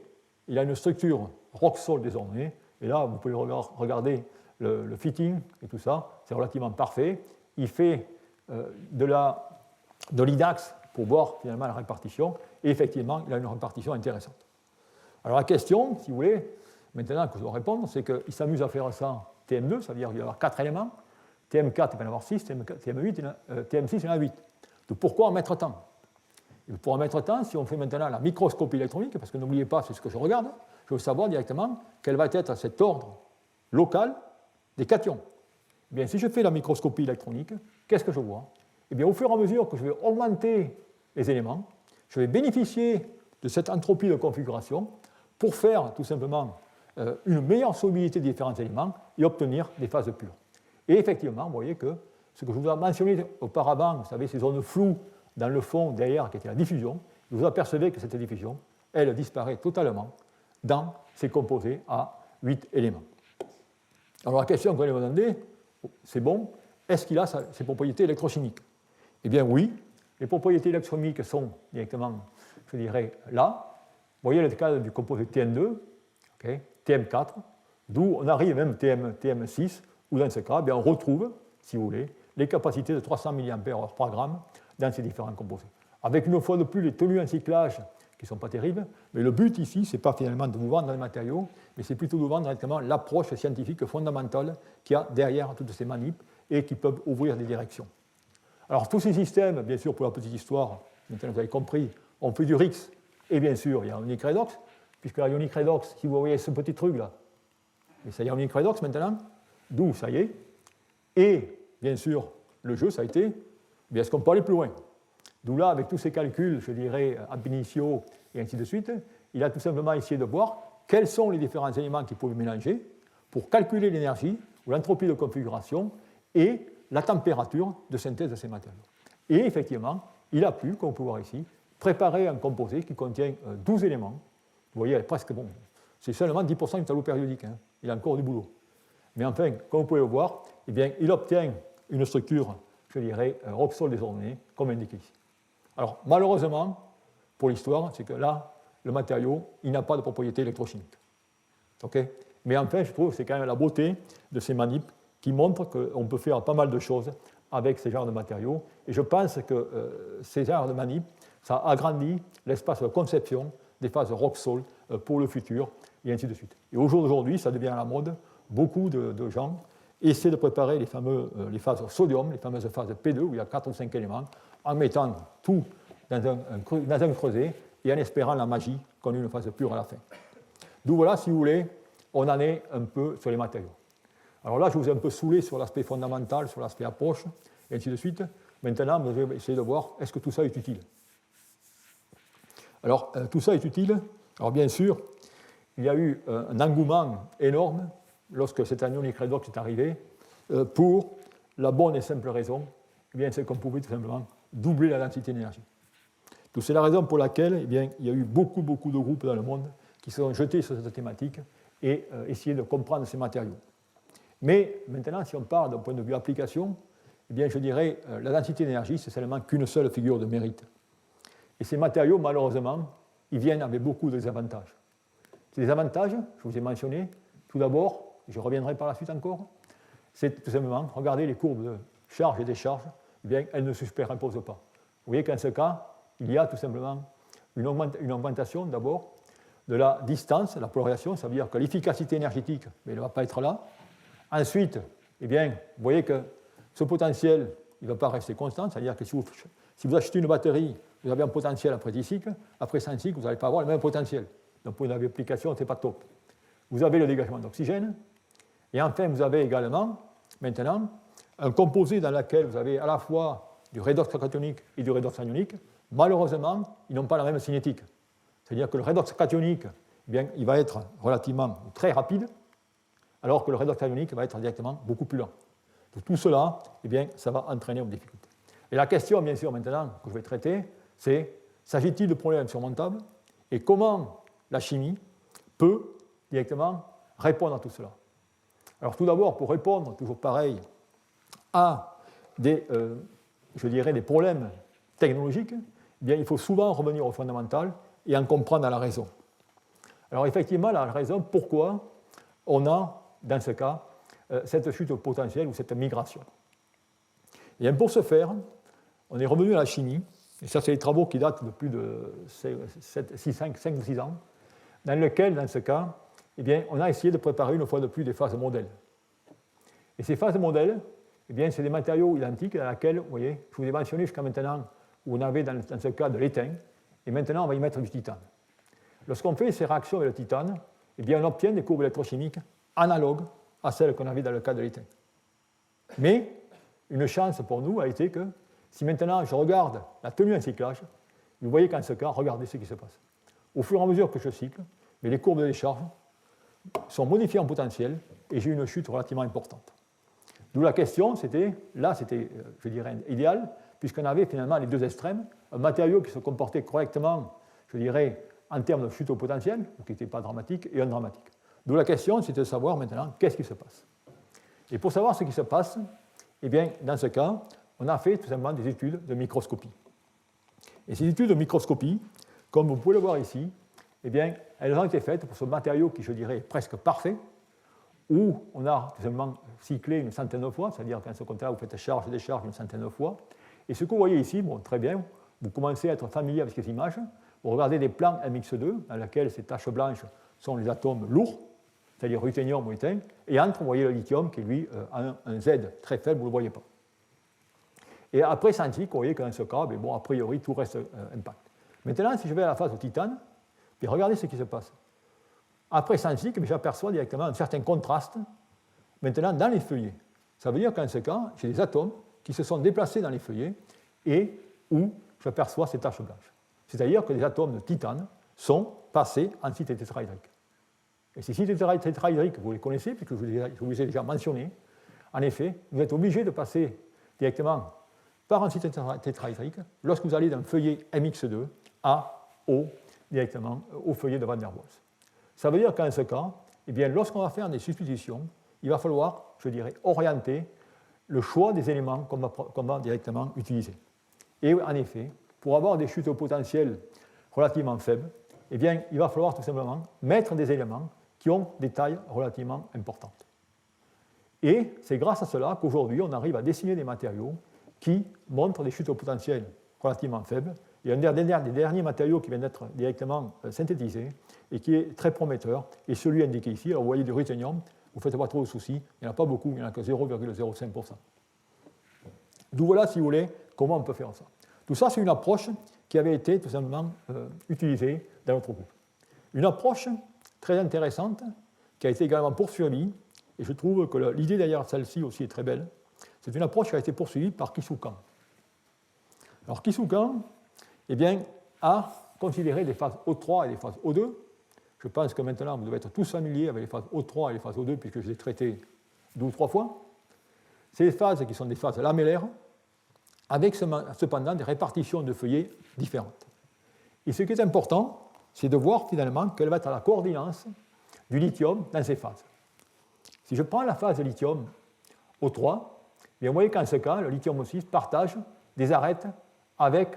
il a une structure rock-sol désordonnée, et là, vous pouvez regarder le fitting et tout ça, c'est relativement parfait. Il fait de l'IDAX pour voir finalement la répartition, et effectivement, il a une répartition intéressante. Alors la question, si vous voulez, maintenant que je dois répondre, c'est qu'il s'amuse à faire ça TM2, ça veut dire qu'il va y avoir 4 éléments, TM4, il va y en avoir 6, TM6, il y en a 8. Donc pourquoi en mettre tant? Et pour en mettre tant, si on fait maintenant la microscopie électronique, parce que n'oubliez pas, c'est ce que je regarde, je veux savoir directement quel va être cet ordre local des cations. Eh bien, si je fais la microscopie électronique, qu'est-ce que je vois? Eh bien, au fur et à mesure que je vais augmenter les éléments, je vais bénéficier de cette entropie de configuration pour faire tout simplement une meilleure solubilité des différents éléments et obtenir des phases pures. Et effectivement, vous voyez que ce que je vous ai mentionné auparavant, vous savez, ces zones floues dans le fond derrière qui était la diffusion, vous apercevez que cette diffusion, elle disparaît totalement dans ces composés à 8 éléments. Alors la question que vous allez me demander, c'est bon, est-ce qu'il a ses propriétés électrochimiques? Eh bien oui, les propriétés électrochimiques sont directement, je dirais, là. Vous voyez le cas du composé TN2, okay, TM4, d'où on arrive même TM6, où dans ce cas, bien, on retrouve, si vous voulez, les capacités de 300 mAh par gramme dans ces différents composés. Avec une fois de plus les tenues en cyclage qui ne sont pas terribles, mais le but ici, ce n'est pas finalement de vous vendre les matériaux, mais c'est plutôt de vous vendre directement l'approche scientifique fondamentale qu'il y a derrière toutes ces manips et qui peuvent ouvrir des directions. Alors tous ces systèmes, bien sûr, pour la petite histoire, maintenant vous avez compris, on fait du RIX, et bien sûr, il y a un ionique redox, puisque la ionique redox, si vous voyez ce petit truc-là, et ça y est ionique redox maintenant, d'où ça y est, et bien sûr, le jeu, ça a été, bien, est-ce qu'on peut aller plus loin? D'où là, avec tous ces calculs, je dirais, ab initio et ainsi de suite, il a tout simplement essayé de voir quels sont les différents éléments qu'il pouvait mélanger pour calculer l'énergie ou l'entropie de configuration et la température de synthèse de ces matériaux. Et effectivement, il a pu, comme vous pouvez voir ici, préparer un composé qui contient 12 éléments. Vous voyez, presque bon, c'est seulement 10% du tableau périodique, hein. Il a encore du boulot. Mais enfin, comme vous pouvez le voir, eh bien, il obtient une structure, je dirais, rock-sol désordonnée, comme indiqué ici. Alors, malheureusement, pour l'histoire, c'est que là, le matériau, il n'a pas de propriété électrochimique. Okay, mais enfin, je trouve que c'est quand même la beauté de ces manips qui montrent qu'on peut faire pas mal de choses avec ces genres de matériaux. Et je pense que ces genres de manips, ça agrandit l'espace de conception des phases rock-sol pour le futur, et ainsi de suite. Et aujourd'hui, ça devient à la mode. Beaucoup de gens essaient de préparer les phases sodium, les fameuses phases P2, où il y a 4 ou 5 éléments, en mettant tout dans un creuset et en espérant la magie qu'on ait une phase pure à la fin. D'où voilà, si vous voulez, on en est un peu sur les matériaux. Alors là, je vous ai un peu saoulé sur l'aspect fondamental, sur l'aspect approche, et ainsi de suite. Maintenant, je vais essayer de voir, est-ce que tout ça est utile? Alors, tout ça est utile. Alors, bien sûr, il y a eu un engouement énorme lorsque cet anionique redox est arrivé pour la bonne et simple raison, eh bien, c'est qu'on pouvait tout simplement doubler la densité d'énergie. Donc c'est la raison pour laquelle eh bien, il y a eu beaucoup de groupes dans le monde qui se sont jetés sur cette thématique et essayer de comprendre ces matériaux. Mais maintenant, si on parle d'un point de vue application, eh bien, je dirais la densité d'énergie, c'est seulement qu'une seule figure de mérite. Et ces matériaux, malheureusement, ils viennent avec beaucoup de désavantages. Ces désavantages, je vous ai mentionné, tout d'abord, je reviendrai par la suite encore, c'est tout simplement, regardez les courbes de charge et décharge, eh bien, elles ne se superimposent pas. Vous voyez qu'en ce cas, il y a tout simplement une augmentation d'abord de la distance, la polarisation, ça veut dire que l'efficacité énergétique mais elle ne va pas être là. Ensuite, eh bien, vous voyez que ce potentiel il ne va pas rester constant, c'est-à-dire que si vous achetez une batterie, vous avez un potentiel après 10 cycles, après 5 cycles, vous n'allez pas avoir le même potentiel. Donc, pour une application, ce n'est pas top. Vous avez le dégagement d'oxygène, et enfin, vous avez également, maintenant, un composé dans lequel vous avez à la fois du redox cationique et du redox anionique. Malheureusement, ils n'ont pas la même cinétique. C'est-à-dire que le redox cationique, eh bien, il va être relativement très rapide, alors que le redox anionique va être directement beaucoup plus lent. Donc, tout cela, eh bien, ça va entraîner une difficulté. Et la question, bien sûr, maintenant, que je vais traiter, c'est s'agit-il de problèmes surmontables et comment la chimie peut directement répondre à tout cela. Alors, tout d'abord, pour répondre, toujours pareil, à des, je dirais, des problèmes technologiques, eh bien, il faut souvent revenir au fondamental et en comprendre la raison. Alors, effectivement, la raison, pourquoi on a, dans ce cas, cette chute potentielle ou cette migration. Et bien, pour ce faire, on est revenu à la chimie, et ça, c'est des travaux qui datent de plus de 5 ou 6 ans, dans lesquels, dans ce cas, eh bien, on a essayé de préparer une fois de plus des phases modèles. Et ces phases modèles, eh bien, c'est des matériaux identiques dans lesquels, vous voyez, je vous ai mentionné jusqu'à maintenant, où on avait dans ce cas de l'étain, et maintenant on va y mettre du titane. Lorsqu'on fait ces réactions avec le titane, eh bien, on obtient des courbes électrochimiques analogues à celles qu'on avait dans le cas de l'étain. Mais une chance pour nous a été que si maintenant je regarde la tenue en cyclage, vous voyez qu'en ce cas, regardez ce qui se passe. Au fur et à mesure que je cycle, mais les courbes de décharge sont modifiées en potentiel et j'ai une chute relativement importante. D'où la question, c'était, je dirais, idéal, puisqu'on avait finalement les deux extrêmes, un matériau qui se comportait correctement, je dirais, en termes de chute au potentiel, qui n'était pas dramatique, et un dramatique. D'où la question, c'était de savoir maintenant qu'est-ce qui se passe. Et pour savoir ce qui se passe, eh bien, dans ce cas, on a fait tout simplement des études de microscopie. Et ces études de microscopie, comme vous pouvez le voir ici, eh bien, elles ont été faites pour ce matériau qui, je dirais, est presque parfait, où on a tout simplement cyclé une centaine de fois, c'est-à-dire qu'en ce compte-là, vous faites charge et décharge une centaine de fois. Et ce que vous voyez ici, bon, très bien, vous commencez à être familier avec ces images. Vous regardez des plans MX2, dans lesquels ces taches blanches sont les atomes lourds, c'est-à-dire ruthénium ou étain, et entre, vous voyez le lithium qui, lui, a un Z très faible, vous ne le voyez pas. Et après 100 cycles, vous voyez que dans ce cas, bon, a priori, tout reste impact. Maintenant, si je vais à la phase au titane, puis regardez ce qui se passe. Après 100 cycles, j'aperçois directement un certain contraste, maintenant, dans les feuillets. Ça veut dire qu'en ce cas, j'ai des atomes qui se sont déplacés dans les feuillets et où j'aperçois ces taches blanches. C'est-à-dire que les atomes de titane sont passés en site tétrahydrique. Et ces sites tétrahydriques, vous les connaissez, puisque je vous ai déjà mentionné. En effet, vous êtes obligé de passer directement par un site tétrahydrique lorsque vous allez d'un feuillet MX2 directement au feuillet de Van der Waals. Ça veut dire qu'en ce cas, eh bien, lorsqu'on va faire des substitutions, il va falloir, je dirais, orienter le choix des éléments qu'on va directement utiliser. Et en effet, pour avoir des chutes au potentiel relativement faibles, eh bien, il va falloir tout simplement mettre des éléments qui ont des tailles relativement importantes. Et c'est grâce à cela qu'aujourd'hui, on arrive à dessiner des matériaux qui montrent des chutes au potentiel relativement faibles. Et un des derniers matériaux qui vient d'être directement synthétisé et qui est très prometteur est celui indiqué ici. Alors, vous voyez du ruthénium, vous ne faites pas trop de soucis, il n'y en a pas beaucoup, il n'y en a que 0,05%. D'où voilà, si vous voulez, comment on peut faire ça. Tout ça, c'est une approche qui avait été tout simplement utilisée dans notre groupe. Une approche très intéressante qui a été également poursuivie, et je trouve que l'idée derrière celle-ci aussi est très belle. C'est une approche qui a été poursuivie par Kisukan. Alors Kisukan, eh bien, a considéré les phases O3 et les phases O2. Je pense que maintenant, vous devez être tous familiers avec les phases O3 et les phases O2, puisque je les ai traitées 2 ou 3 fois. C'est des phases qui sont des phases lamellaires, avec cependant des répartitions de feuillets différentes. Et ce qui est important, c'est de voir finalement quelle va être la coordination du lithium dans ces phases. Si je prends la phase de lithium O3, vous voyez qu'en ce cas, le lithium O6 partage des arêtes avec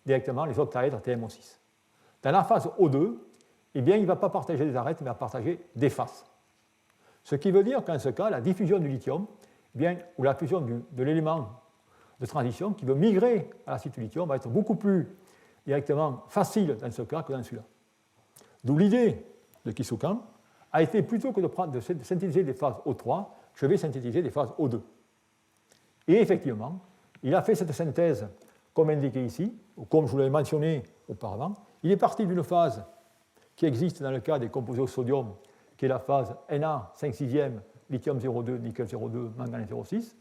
directement les octaèdres TMO6. Dans la phase O2, eh bien, il ne va pas partager des arêtes, il va partager des faces. Ce qui veut dire qu'en ce cas, la diffusion du lithium, eh bien, ou la fusion de l'élément de transition qui veut migrer à l'acide du lithium va être beaucoup plus directement facile dans ce cas que dans celui-là. D'où l'idée de Kisukan a été plutôt que de synthétiser des phases O3, je vais synthétiser des phases O2. Et effectivement, il a fait cette synthèse comme indiqué ici, ou comme je vous l'avais mentionné auparavant. Il est parti d'une phase qui existe dans le cas des composés au sodium, qui est la phase Na 5/6, lithium 0,2, nickel 0,2, manganèse 0,6,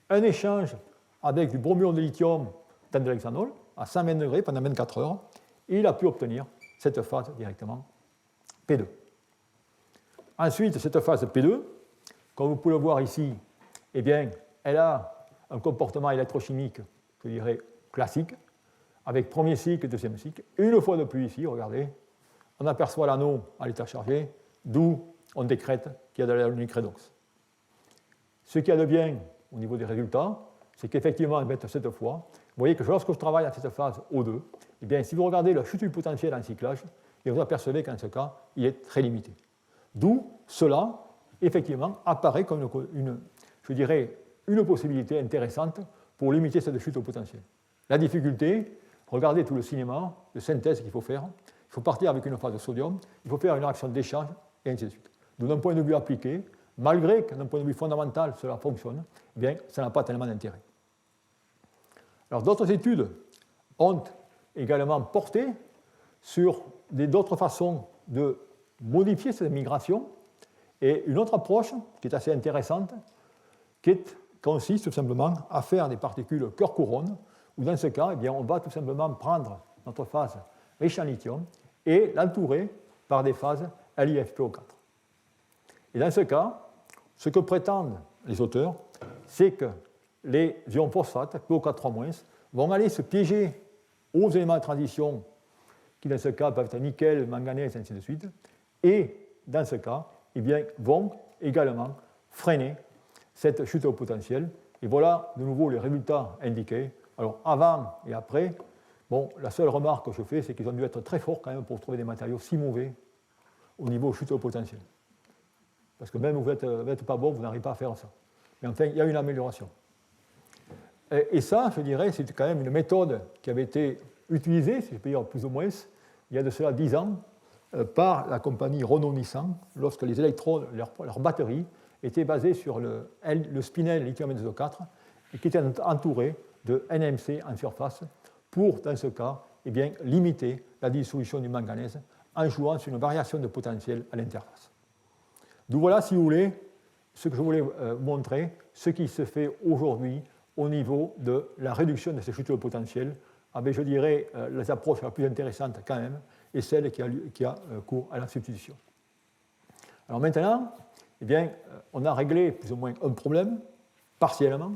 un échange avec du bromure de lithium dans de l'hexanol à 120 degrés pendant 24 heures, et il a pu obtenir cette phase directement P2. Ensuite, cette phase P2, comme vous pouvez le voir ici, eh bien, elle a un comportement électrochimique, je dirais, classique, avec premier cycle et deuxième cycle. Une fois de plus ici, regardez, on aperçoit l'anneau à l'état chargé, d'où on décrète qu'il y a de l'aluminium redox. Ce qu'il y a de bien au niveau des résultats, c'est qu'effectivement, cette fois, vous voyez que lorsque je travaille à cette phase O2, eh bien, si vous regardez la chute du potentiel en cyclage, et vous apercevez qu'en ce cas, il est très limité. D'où cela, effectivement, apparaît comme une possibilité intéressante pour limiter cette chute au potentiel. La difficulté, regardez tout le cinéma de synthèse qu'il faut faire. Il faut partir avec une phase de sodium, il faut faire une réaction d'échange, et ainsi de suite. Donc, d'un point de vue appliqué, malgré que d'un point de vue fondamental cela fonctionne, eh bien, ça n'a pas tellement d'intérêt. Alors, d'autres études ont également porté sur d'autres façons de modifier cette migration, et une autre approche qui est assez intéressante, consiste tout simplement à faire des particules cœur-couronne, où dans ce cas, eh bien, on va tout simplement prendre notre phase riche en lithium et l'entourer par des phases LiFePO4. Et dans ce cas, ce que prétendent les auteurs, c'est que les ions phosphate, PO4-3-, vont aller se piéger aux éléments de transition qui, dans ce cas, peuvent être nickel, manganèse, ainsi de suite, et dans ce cas, eh bien, vont également freiner cette chute au potentiel. Et voilà de nouveau les résultats indiqués. Alors, avant et après, bon, la seule remarque que je fais, c'est qu'ils ont dû être très forts quand même pour trouver des matériaux si mauvais au niveau chute au potentiel. Parce que même vous n'êtes pas bon, vous n'arrivez pas à faire ça. Mais enfin, il y a une amélioration. Et ça, je dirais, c'est quand même une méthode qui avait été utilisée, si je peux dire plus ou moins, il y a de cela 10 ans, par la compagnie Renault-Nissan, lorsque les électrodes, leur batterie, étaient basées sur le spinel lithium NSO4 et qui étaient entourés de NMC en surface pour, dans ce cas, eh bien, limiter la dissolution du manganèse en jouant sur une variation de potentiel à l'interface. D'où voilà, si vous voulez, ce que je voulais montrer, ce qui se fait aujourd'hui au niveau de la réduction de ces chutes de potentiel, avec, je dirais, les approches les plus intéressantes quand même, et celle qui a cours à la substitution. Alors maintenant, eh bien, on a réglé plus ou moins un problème, partiellement,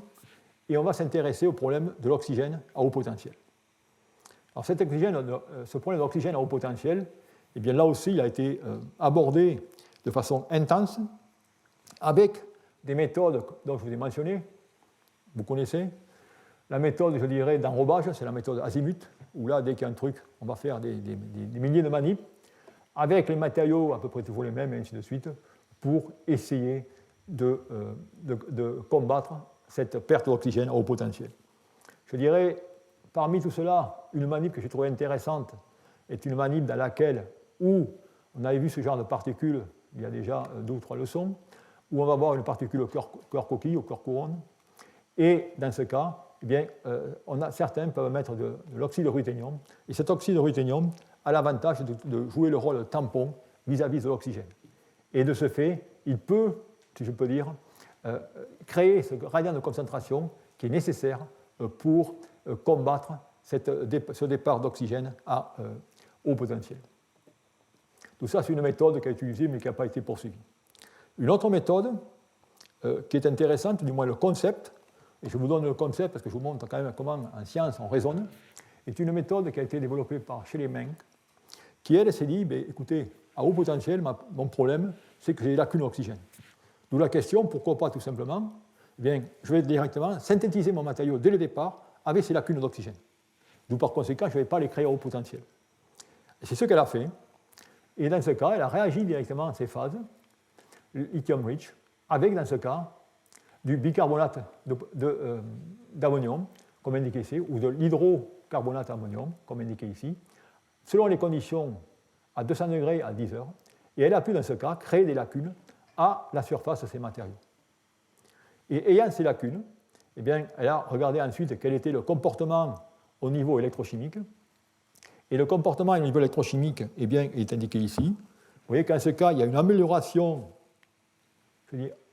et on va s'intéresser au problème de l'oxygène à haut potentiel. Alors ce problème d'oxygène à haut potentiel, eh bien, là aussi, il a été abordé de façon intense, avec des méthodes dont je vous ai mentionné, vous connaissez. La méthode, je dirais, d'enrobage, c'est la méthode azimut, où là, dès qu'il y a un truc, on va faire des milliers de manips, avec les matériaux à peu près toujours les mêmes, et ainsi de suite, pour essayer de combattre cette perte d'oxygène à haut potentiel. Je dirais, parmi tout cela, une manip que j'ai trouvée intéressante est une manip dans laquelle, où on avait vu ce genre de particules il y a déjà 2 ou 3 leçons, où on va voir une particule cœur-coquille ou cœur-couronne, et dans ce cas, eh bien, certains peuvent mettre de l'oxyde de ruthénium, et cet oxyde de ruthénium a l'avantage de jouer le rôle de tampon vis-à-vis de l'oxygène. Et de ce fait, il peut, si je peux dire, créer ce gradient de concentration qui est nécessaire pour combattre ce départ d'oxygène à haut potentiel. Tout ça, c'est une méthode qui a été utilisée mais qui n'a pas été poursuivie. Une autre méthode qui est intéressante, du moins le concept, et je vous donne le concept parce que je vous montre quand même comment en science on raisonne, est une méthode qui a été développée par Shelley-Menck, qui elle s'est dit, écoutez, à haut potentiel, mon problème, c'est que j'ai des lacunes d'oxygène. D'où la question, pourquoi pas tout simplement, je vais directement synthétiser mon matériau dès le départ avec ces lacunes d'oxygène. D'où par conséquent, je ne vais pas les créer à haut potentiel. Et c'est ce qu'elle a fait. Et dans ce cas, elle a réagi directement à ces phases, lithium rich, avec dans ce cas du bicarbonate d'ammonium, comme indiqué ici, ou de l'hydrocarbonate d'ammonium, comme indiqué ici, selon les conditions à 200 degrés à 10 heures. Et elle a pu, dans ce cas, créer des lacunes à la surface de ces matériaux. Et ayant ces lacunes, elle a regardé ensuite quel était le comportement au niveau électrochimique. Et le comportement au niveau électrochimique est indiqué ici. Vous voyez qu'en ce cas, il y a une amélioration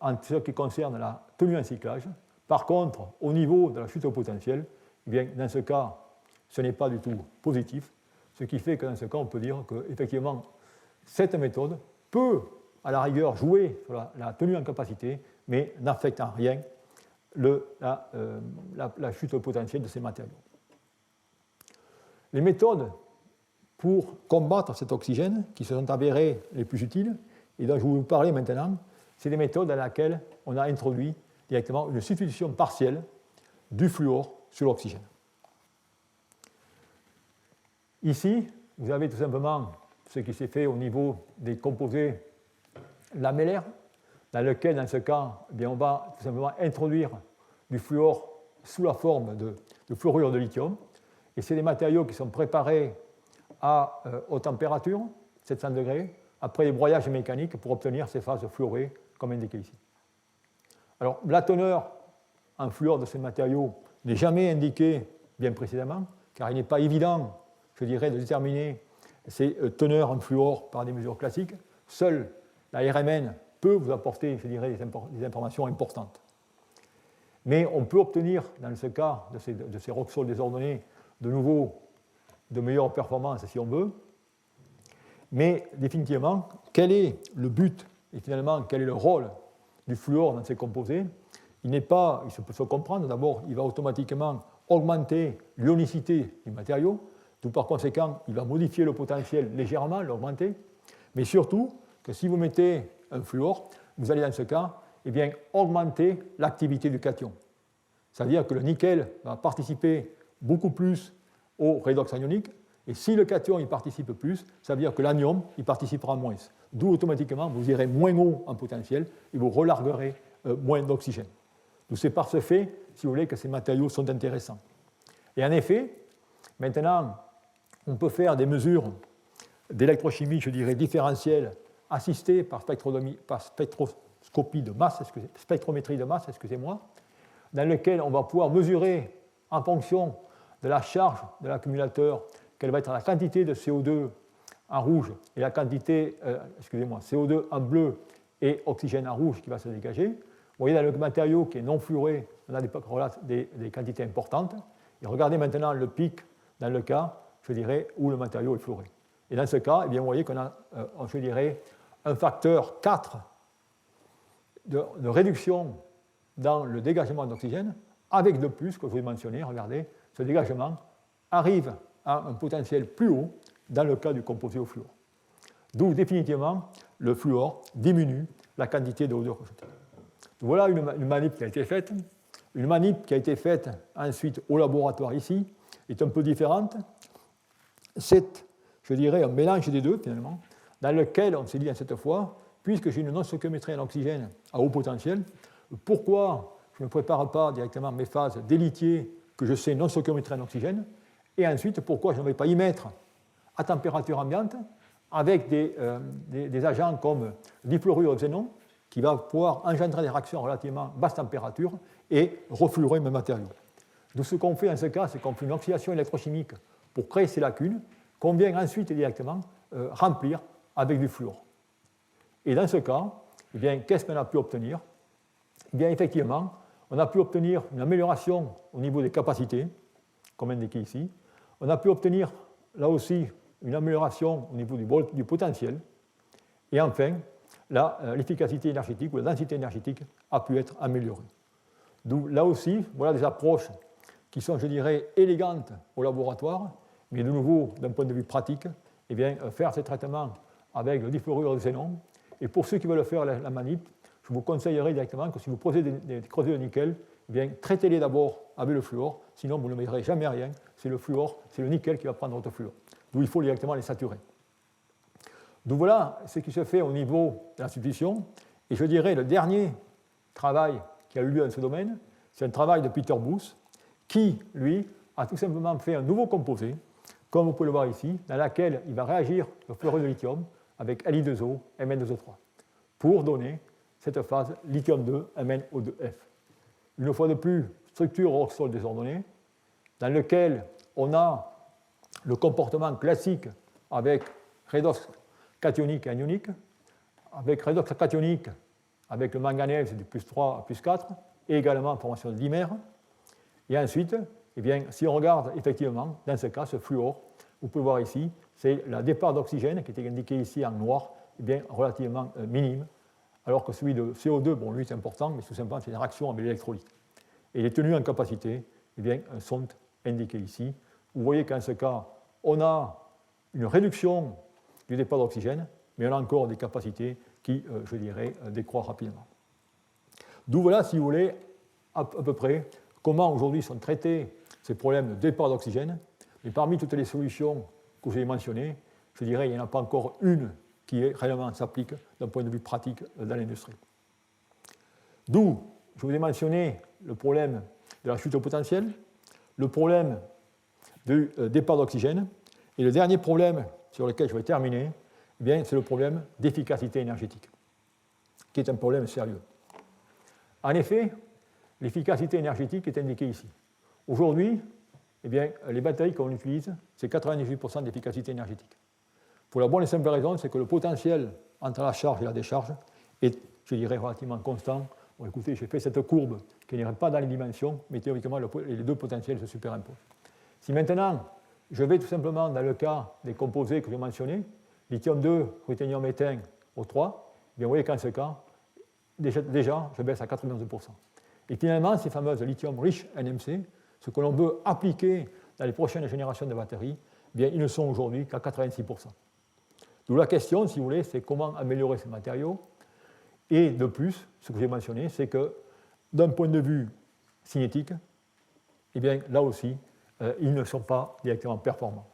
en ce qui concerne la tenue en cyclage. Par contre, au niveau de la chute au potentiel, dans ce cas, ce n'est pas du tout positif. Ce qui fait que dans ce cas, on peut dire qu'effectivement, cette méthode peut, à la rigueur, jouer sur la tenue en capacité, mais n'affecte en rien la chute au potentiel de ces matériaux. Les méthodes pour combattre cet oxygène, qui se sont avérées les plus utiles, et dont je vais vous parler maintenant, c'est des méthodes dans lesquelles on a introduit directement une substitution partielle du fluor sur l'oxygène. Ici, vous avez tout simplement ce qui s'est fait au niveau des composés lamellaires, dans lequel, dans ce cas, on va tout simplement introduire du fluor sous la forme de fluorure de lithium. Et c'est des matériaux qui sont préparés à haute température, 700 degrés, après des broyages mécaniques pour obtenir ces phases fluorées, comme indiqué ici. Alors, la teneur en fluor de ces matériaux n'est jamais indiquée bien précédemment, car il n'est pas évident, je dirais, de déterminer ces teneurs en fluor par des mesures classiques. Seule la RMN peut vous apporter, je dirais, des informations importantes. Mais on peut obtenir, dans ce cas de ces rocksols désordonnés, de nouveau de meilleures performances si on veut. Mais définitivement, quel est le but et finalement quel est le rôle du fluor dans ces composés? Il se peut se comprendre. D'abord, il va automatiquement augmenter l'ionicité du matériau, d'où par conséquent, il va modifier le potentiel légèrement, l'augmenter. Mais surtout, que si vous mettez un fluor, vous allez dans ce cas augmenter l'activité du cation. C'est-à-dire que le nickel va participer beaucoup plus au redox anionique, et si le cation y participe plus, ça veut dire que l'anion y participera moins. D'où automatiquement vous irez moins haut en potentiel et vous relarguerez moins d'oxygène. Donc c'est par ce fait, si vous voulez, que ces matériaux sont intéressants. Et en effet, maintenant, on peut faire des mesures d'électrochimie, je dirais, différentielles, assistées par spectroscopie de masse, spectrométrie de masse, dans lesquelles on va pouvoir mesurer en fonction de la charge de l'accumulateur, quelle va être la quantité de CO2 en rouge et la quantité, CO2 en bleu et oxygène en rouge qui va se dégager. Vous voyez, dans le matériau qui est non fluoré, on a des quantités importantes. Et regardez maintenant le pic dans le cas, je dirais, où le matériau est fluoré. Et dans ce cas, vous voyez qu'on a, je dirais, un facteur 4 de réduction dans le dégagement d'oxygène, avec de plus, que je vous ai mentionné, regardez, ce dégagement arrive à un potentiel plus haut dans le cas du composé au fluor. D'où définitivement le fluor diminue la quantité d'eau rejetée. Voilà une manip qui a été faite. Une manip qui a été faite ensuite au laboratoire ici est un peu différente. C'est, je dirais, un mélange des deux finalement, dans lequel on s'est dit cette fois, puisque j'ai une non-stoichiométrie en oxygène à haut potentiel, pourquoi je ne prépare pas directement mes phases délithiées que je sais non stoichiométrie en oxygène, et ensuite pourquoi je ne vais pas y mettre à température ambiante avec des agents comme difluorure de xénon qui va pouvoir engendrer des réactions à relativement basse température et refluorer mes matériaux. Donc ce qu'on fait en ce cas, c'est qu'on fait une oxydation électrochimique pour créer ces lacunes qu'on vient ensuite directement remplir avec du fluor. Et dans ce cas, qu'est-ce qu'on a pu obtenir? Effectivement, on a pu obtenir une amélioration au niveau des capacités, comme indiqué ici. On a pu obtenir, là aussi, une amélioration au niveau du potentiel. Et enfin, l'efficacité énergétique ou la densité énergétique a pu être améliorée. D'où, là aussi, voilà des approches qui sont, je dirais, élégantes au laboratoire, mais de nouveau, d'un point de vue pratique, eh bien, faire ces traitements avec le difluorure de xénon. Et pour ceux qui veulent faire la manip, je vous conseillerais directement que si vous posez des creusets de nickel, eh bien, traitez-les d'abord avec le fluor, sinon vous ne verrez jamais rien. C'est le fluor, c'est le nickel qui va prendre votre fluor. D'où il faut directement les saturer. Donc voilà ce qui se fait au niveau de la substitution. Et je dirais le dernier travail qui a eu lieu dans ce domaine, c'est un travail de Peter Booth, qui, lui, a tout simplement fait un nouveau composé, comme vous pouvez le voir ici, dans lequel il va réagir le fluorure de lithium avec Li2O, Mn2O3, pour donner cette phase lithium-2, MnO2F. Une fois de plus, structure hors sol désordonnée, dans laquelle on a le comportement classique avec redox cationique et anionique, avec redox cationique avec le manganèse du plus 3 à plus 4, et également formation de dimère. Et ensuite, eh bien, si on regarde effectivement, dans ce cas, ce fluor, vous pouvez voir ici, c'est le départ d'oxygène qui est indiqué ici en noir, eh bien, relativement minime, alors que celui de CO2, bon, lui, c'est important, mais tout simplement, c'est une réaction avec l'électrolyte. Et les tenues en capacité, eh bien, sont indiquées ici. Vous voyez qu'en ce cas, on a une réduction du départ d'oxygène, mais on a encore des capacités qui, je dirais, décroît rapidement. D'où voilà, si vous voulez, à peu près, comment aujourd'hui sont traités ces problèmes de départ d'oxygène. Et parmi toutes les solutions que j'ai mentionnées, je dirais qu'il n'y en a pas encore une qui réellement s'applique d'un point de vue pratique dans l'industrie. D'où, je vous ai mentionné le problème de la chute au potentiel, le problème du départ d'oxygène, et le dernier problème sur lequel je vais terminer, eh bien, c'est le problème d'efficacité énergétique, qui est un problème sérieux. En effet, l'efficacité énergétique est indiquée ici. Aujourd'hui, eh bien, les batteries qu'on utilise, c'est 98% d'efficacité énergétique. Pour la bonne et simple raison, c'est que le potentiel entre la charge et la décharge est, je dirais, relativement constant. Bon, écoutez, j'ai fait cette courbe qui n'irait pas dans les dimensions, mais théoriquement, les deux potentiels se superimposent. Si maintenant, je vais tout simplement dans le cas des composés que j'ai mentionnés, lithium-2, ruthénium éteint O3, eh bien, vous voyez qu'en ce cas, déjà, je baisse à 92%. Et finalement, ces fameuses lithium riches NMC, ce que l'on veut appliquer dans les prochaines générations de batteries, eh bien, ils ne sont aujourd'hui qu'à 86%. D'où la question, si vous voulez, c'est comment améliorer ces matériaux. Et de plus, ce que j'ai mentionné, c'est que d'un point de vue cinétique, eh bien, là aussi, ils ne sont pas directement performants.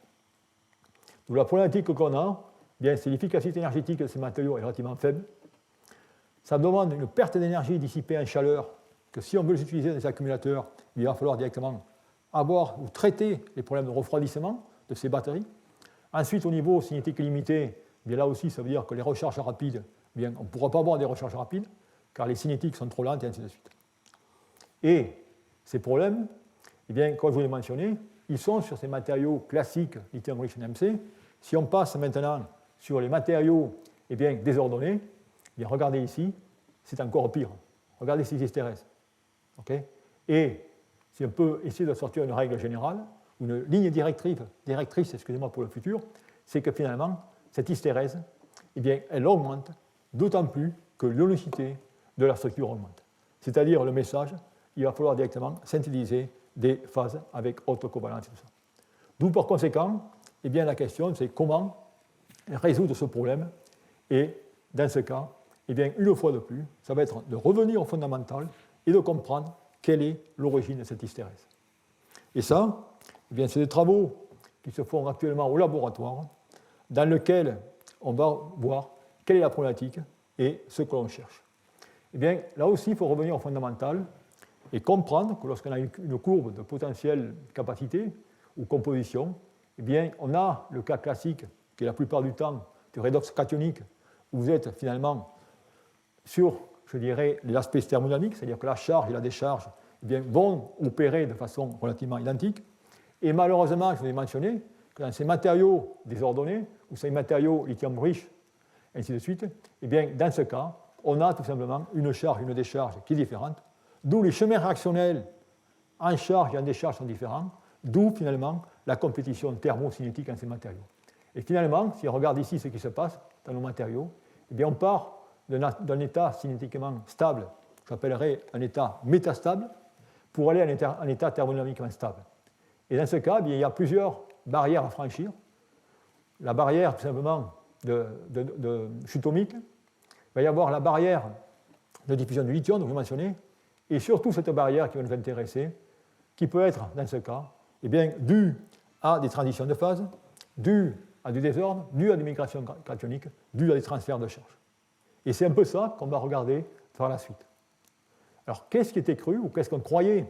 Donc la problématique qu'on a, eh bien, c'est l'efficacité énergétique de ces matériaux est relativement faible. Ça demande une perte d'énergie dissipée en chaleur, que si on veut les utiliser dans des accumulateurs, il va falloir directement avoir ou traiter les problèmes de refroidissement de ces batteries. Ensuite, au niveau cinétique limité, eh bien, là aussi, ça veut dire que les recharges rapides, eh bien, on ne pourra pas avoir des recharges rapides, car les cinétiques sont trop lentes, et ainsi de suite. Et ces problèmes, eh bien, comme je vous l'ai mentionné, ils sont sur ces matériaux classiques lithium rich NMC. Si on passe maintenant sur les matériaux eh bien, désordonnés, eh bien, regardez ici, c'est encore pire. Regardez ces hystérèses. Okay, et si on peut essayer de sortir une règle générale, une ligne directrice, excusez-moi pour le futur, c'est que finalement, cette hystérèse, eh bien, elle augmente, d'autant plus que l'ionicité de la structure augmente. C'est-à-dire, le message, il va falloir directement synthétiser des phases avec haute covalence et tout ça. D'où, par conséquent, eh bien, la question, c'est comment résoudre ce problème. Et dans ce cas, eh bien, une fois de plus, ça va être de revenir au fondamental et de comprendre quelle est l'origine de cette hystérèse. Et ça, eh bien, c'est des travaux qui se font actuellement au laboratoire, dans lesquels on va voir quelle est la problématique et ce que l'on cherche. Eh bien, là aussi, il faut revenir au fondamental et comprendre que lorsqu'on a une courbe de potentiel capacité ou composition, eh bien, on a le cas classique, qui est la plupart du temps du redox cationique, où vous êtes finalement sur, je dirais, l'aspect thermodynamique, c'est-à-dire que la charge et la décharge eh bien, vont opérer de façon relativement identique. Et malheureusement, je vous ai mentionné que dans ces matériaux désordonnés, ou ces matériaux lithium riches, ainsi de suite, eh bien, dans ce cas, on a tout simplement une charge et une décharge qui est différente, d'où les chemins réactionnels en charge et en décharge sont différents, d'où finalement la compétition thermocinétique en ces matériaux. Et finalement, si on regarde ici ce qui se passe dans nos matériaux, eh bien, on part d'un état cinétiquement stable, j'appellerais un état métastable, pour aller en état thermodynamiquement stable. Et dans ce cas, il y a plusieurs barrières à franchir. La barrière, tout simplement, de chute atomique. Il va y avoir la barrière de diffusion du lithium, dont je mentionné, et surtout cette barrière qui va nous intéresser, qui peut être, dans ce cas, due à des transitions de phase, due à du désordre, due à des migrations cationiques, due à des transferts de charge. Et c'est un peu ça qu'on va regarder par la suite. Alors, qu'est-ce qui était cru, ou qu'est-ce qu'on croyait,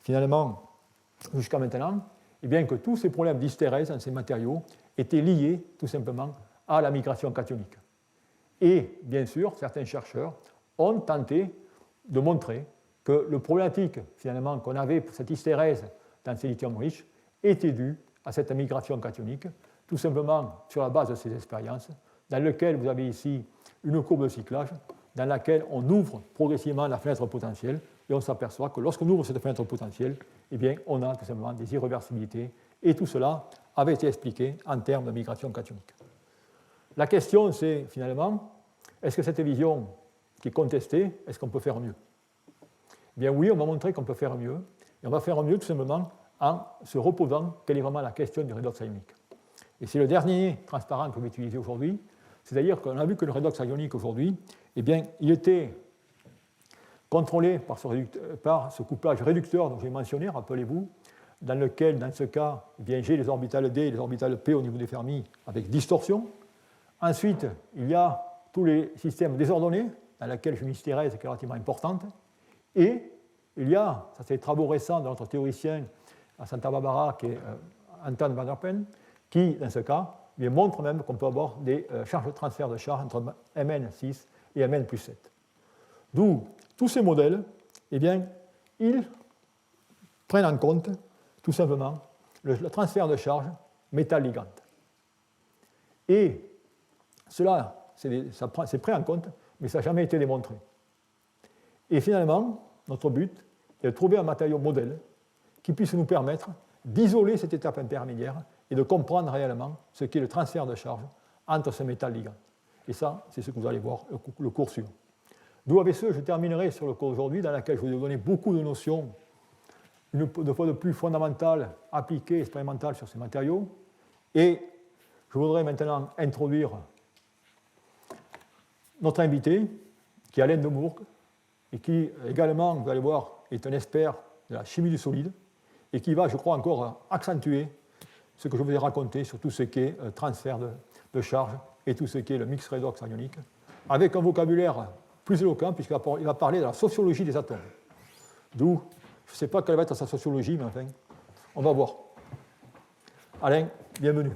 finalement, jusqu'à maintenant? Eh bien, que tous ces problèmes d'hystérèse dans ces matériaux étaient liés, tout simplement, à la migration cationique. Et, bien sûr, certains chercheurs ont tenté de montrer que le problématique, finalement, qu'on avait pour cette hystérèse dans ces lithiums riches était due à cette migration cationique, tout simplement sur la base de ces expériences, dans lesquelles vous avez ici une courbe de cyclage, dans laquelle on ouvre progressivement la fenêtre potentielle, et on s'aperçoit que lorsqu'on ouvre cette fenêtre potentielle, eh bien, on a tout simplement des irréversibilités, et tout cela avait été expliqué en termes de migration cationique. La question, c'est finalement, est-ce que cette vision qui est contestée, est-ce qu'on peut faire mieux? Eh bien oui, on va montrer qu'on peut faire mieux, et on va faire mieux tout simplement en se reposant quelle est vraiment la question du redox ionique. Et c'est le dernier transparent qu'on va utiliser aujourd'hui, c'est-à-dire qu'on a vu que le redox ionique aujourd'hui, eh bien, il était contrôlé par ce couplage réducteur dont j'ai mentionné, rappelez-vous, dans lequel, dans ce cas, eh bien, j'ai les orbitales D et les orbitales P au niveau des Fermi avec distorsion. Ensuite, il y a tous les systèmes désordonnés, dans lesquels j'ai une hystérèse qui est relativement importante. Et il y a, ça c'est des travaux récents de notre théoricien à Santa Barbara, qui est Anton van der Pen, qui, dans ce cas, montre même qu'on peut avoir des charges de transfert de charge entre Mn6 et Mn plus 7. D'où tous ces modèles, eh bien, ils prennent en compte tout simplement le transfert de charge métal-ligand. Et cela, c'est pris en compte, mais ça n'a jamais été démontré. Et finalement, notre but est de trouver un matériau modèle qui puisse nous permettre d'isoler cette étape intermédiaire et de comprendre réellement ce qu'est le transfert de charge entre ce métal-ligand. Et ça, c'est ce que vous allez voir le cours suivant. D'où avec ce, je terminerai sur le cours d'aujourd'hui, dans lequel je vais vous donner beaucoup de notions, une fois de plus fondamentales, appliquées, expérimentales sur ces matériaux. Et je voudrais maintenant introduire notre invité, qui est Alain Demourg, et qui également, vous allez voir, est un expert de la chimie du solide, et qui va, je crois, encore accentuer ce que je vous ai raconté sur tout ce qui est transfert de charge et tout ce qui est le mix redox ionique, avec un vocabulaire plus éloquent, puisqu'il va parler de la sociologie des atomes. D'où, je ne sais pas quelle va être sa sociologie, mais enfin, on va voir. Alain, bienvenue.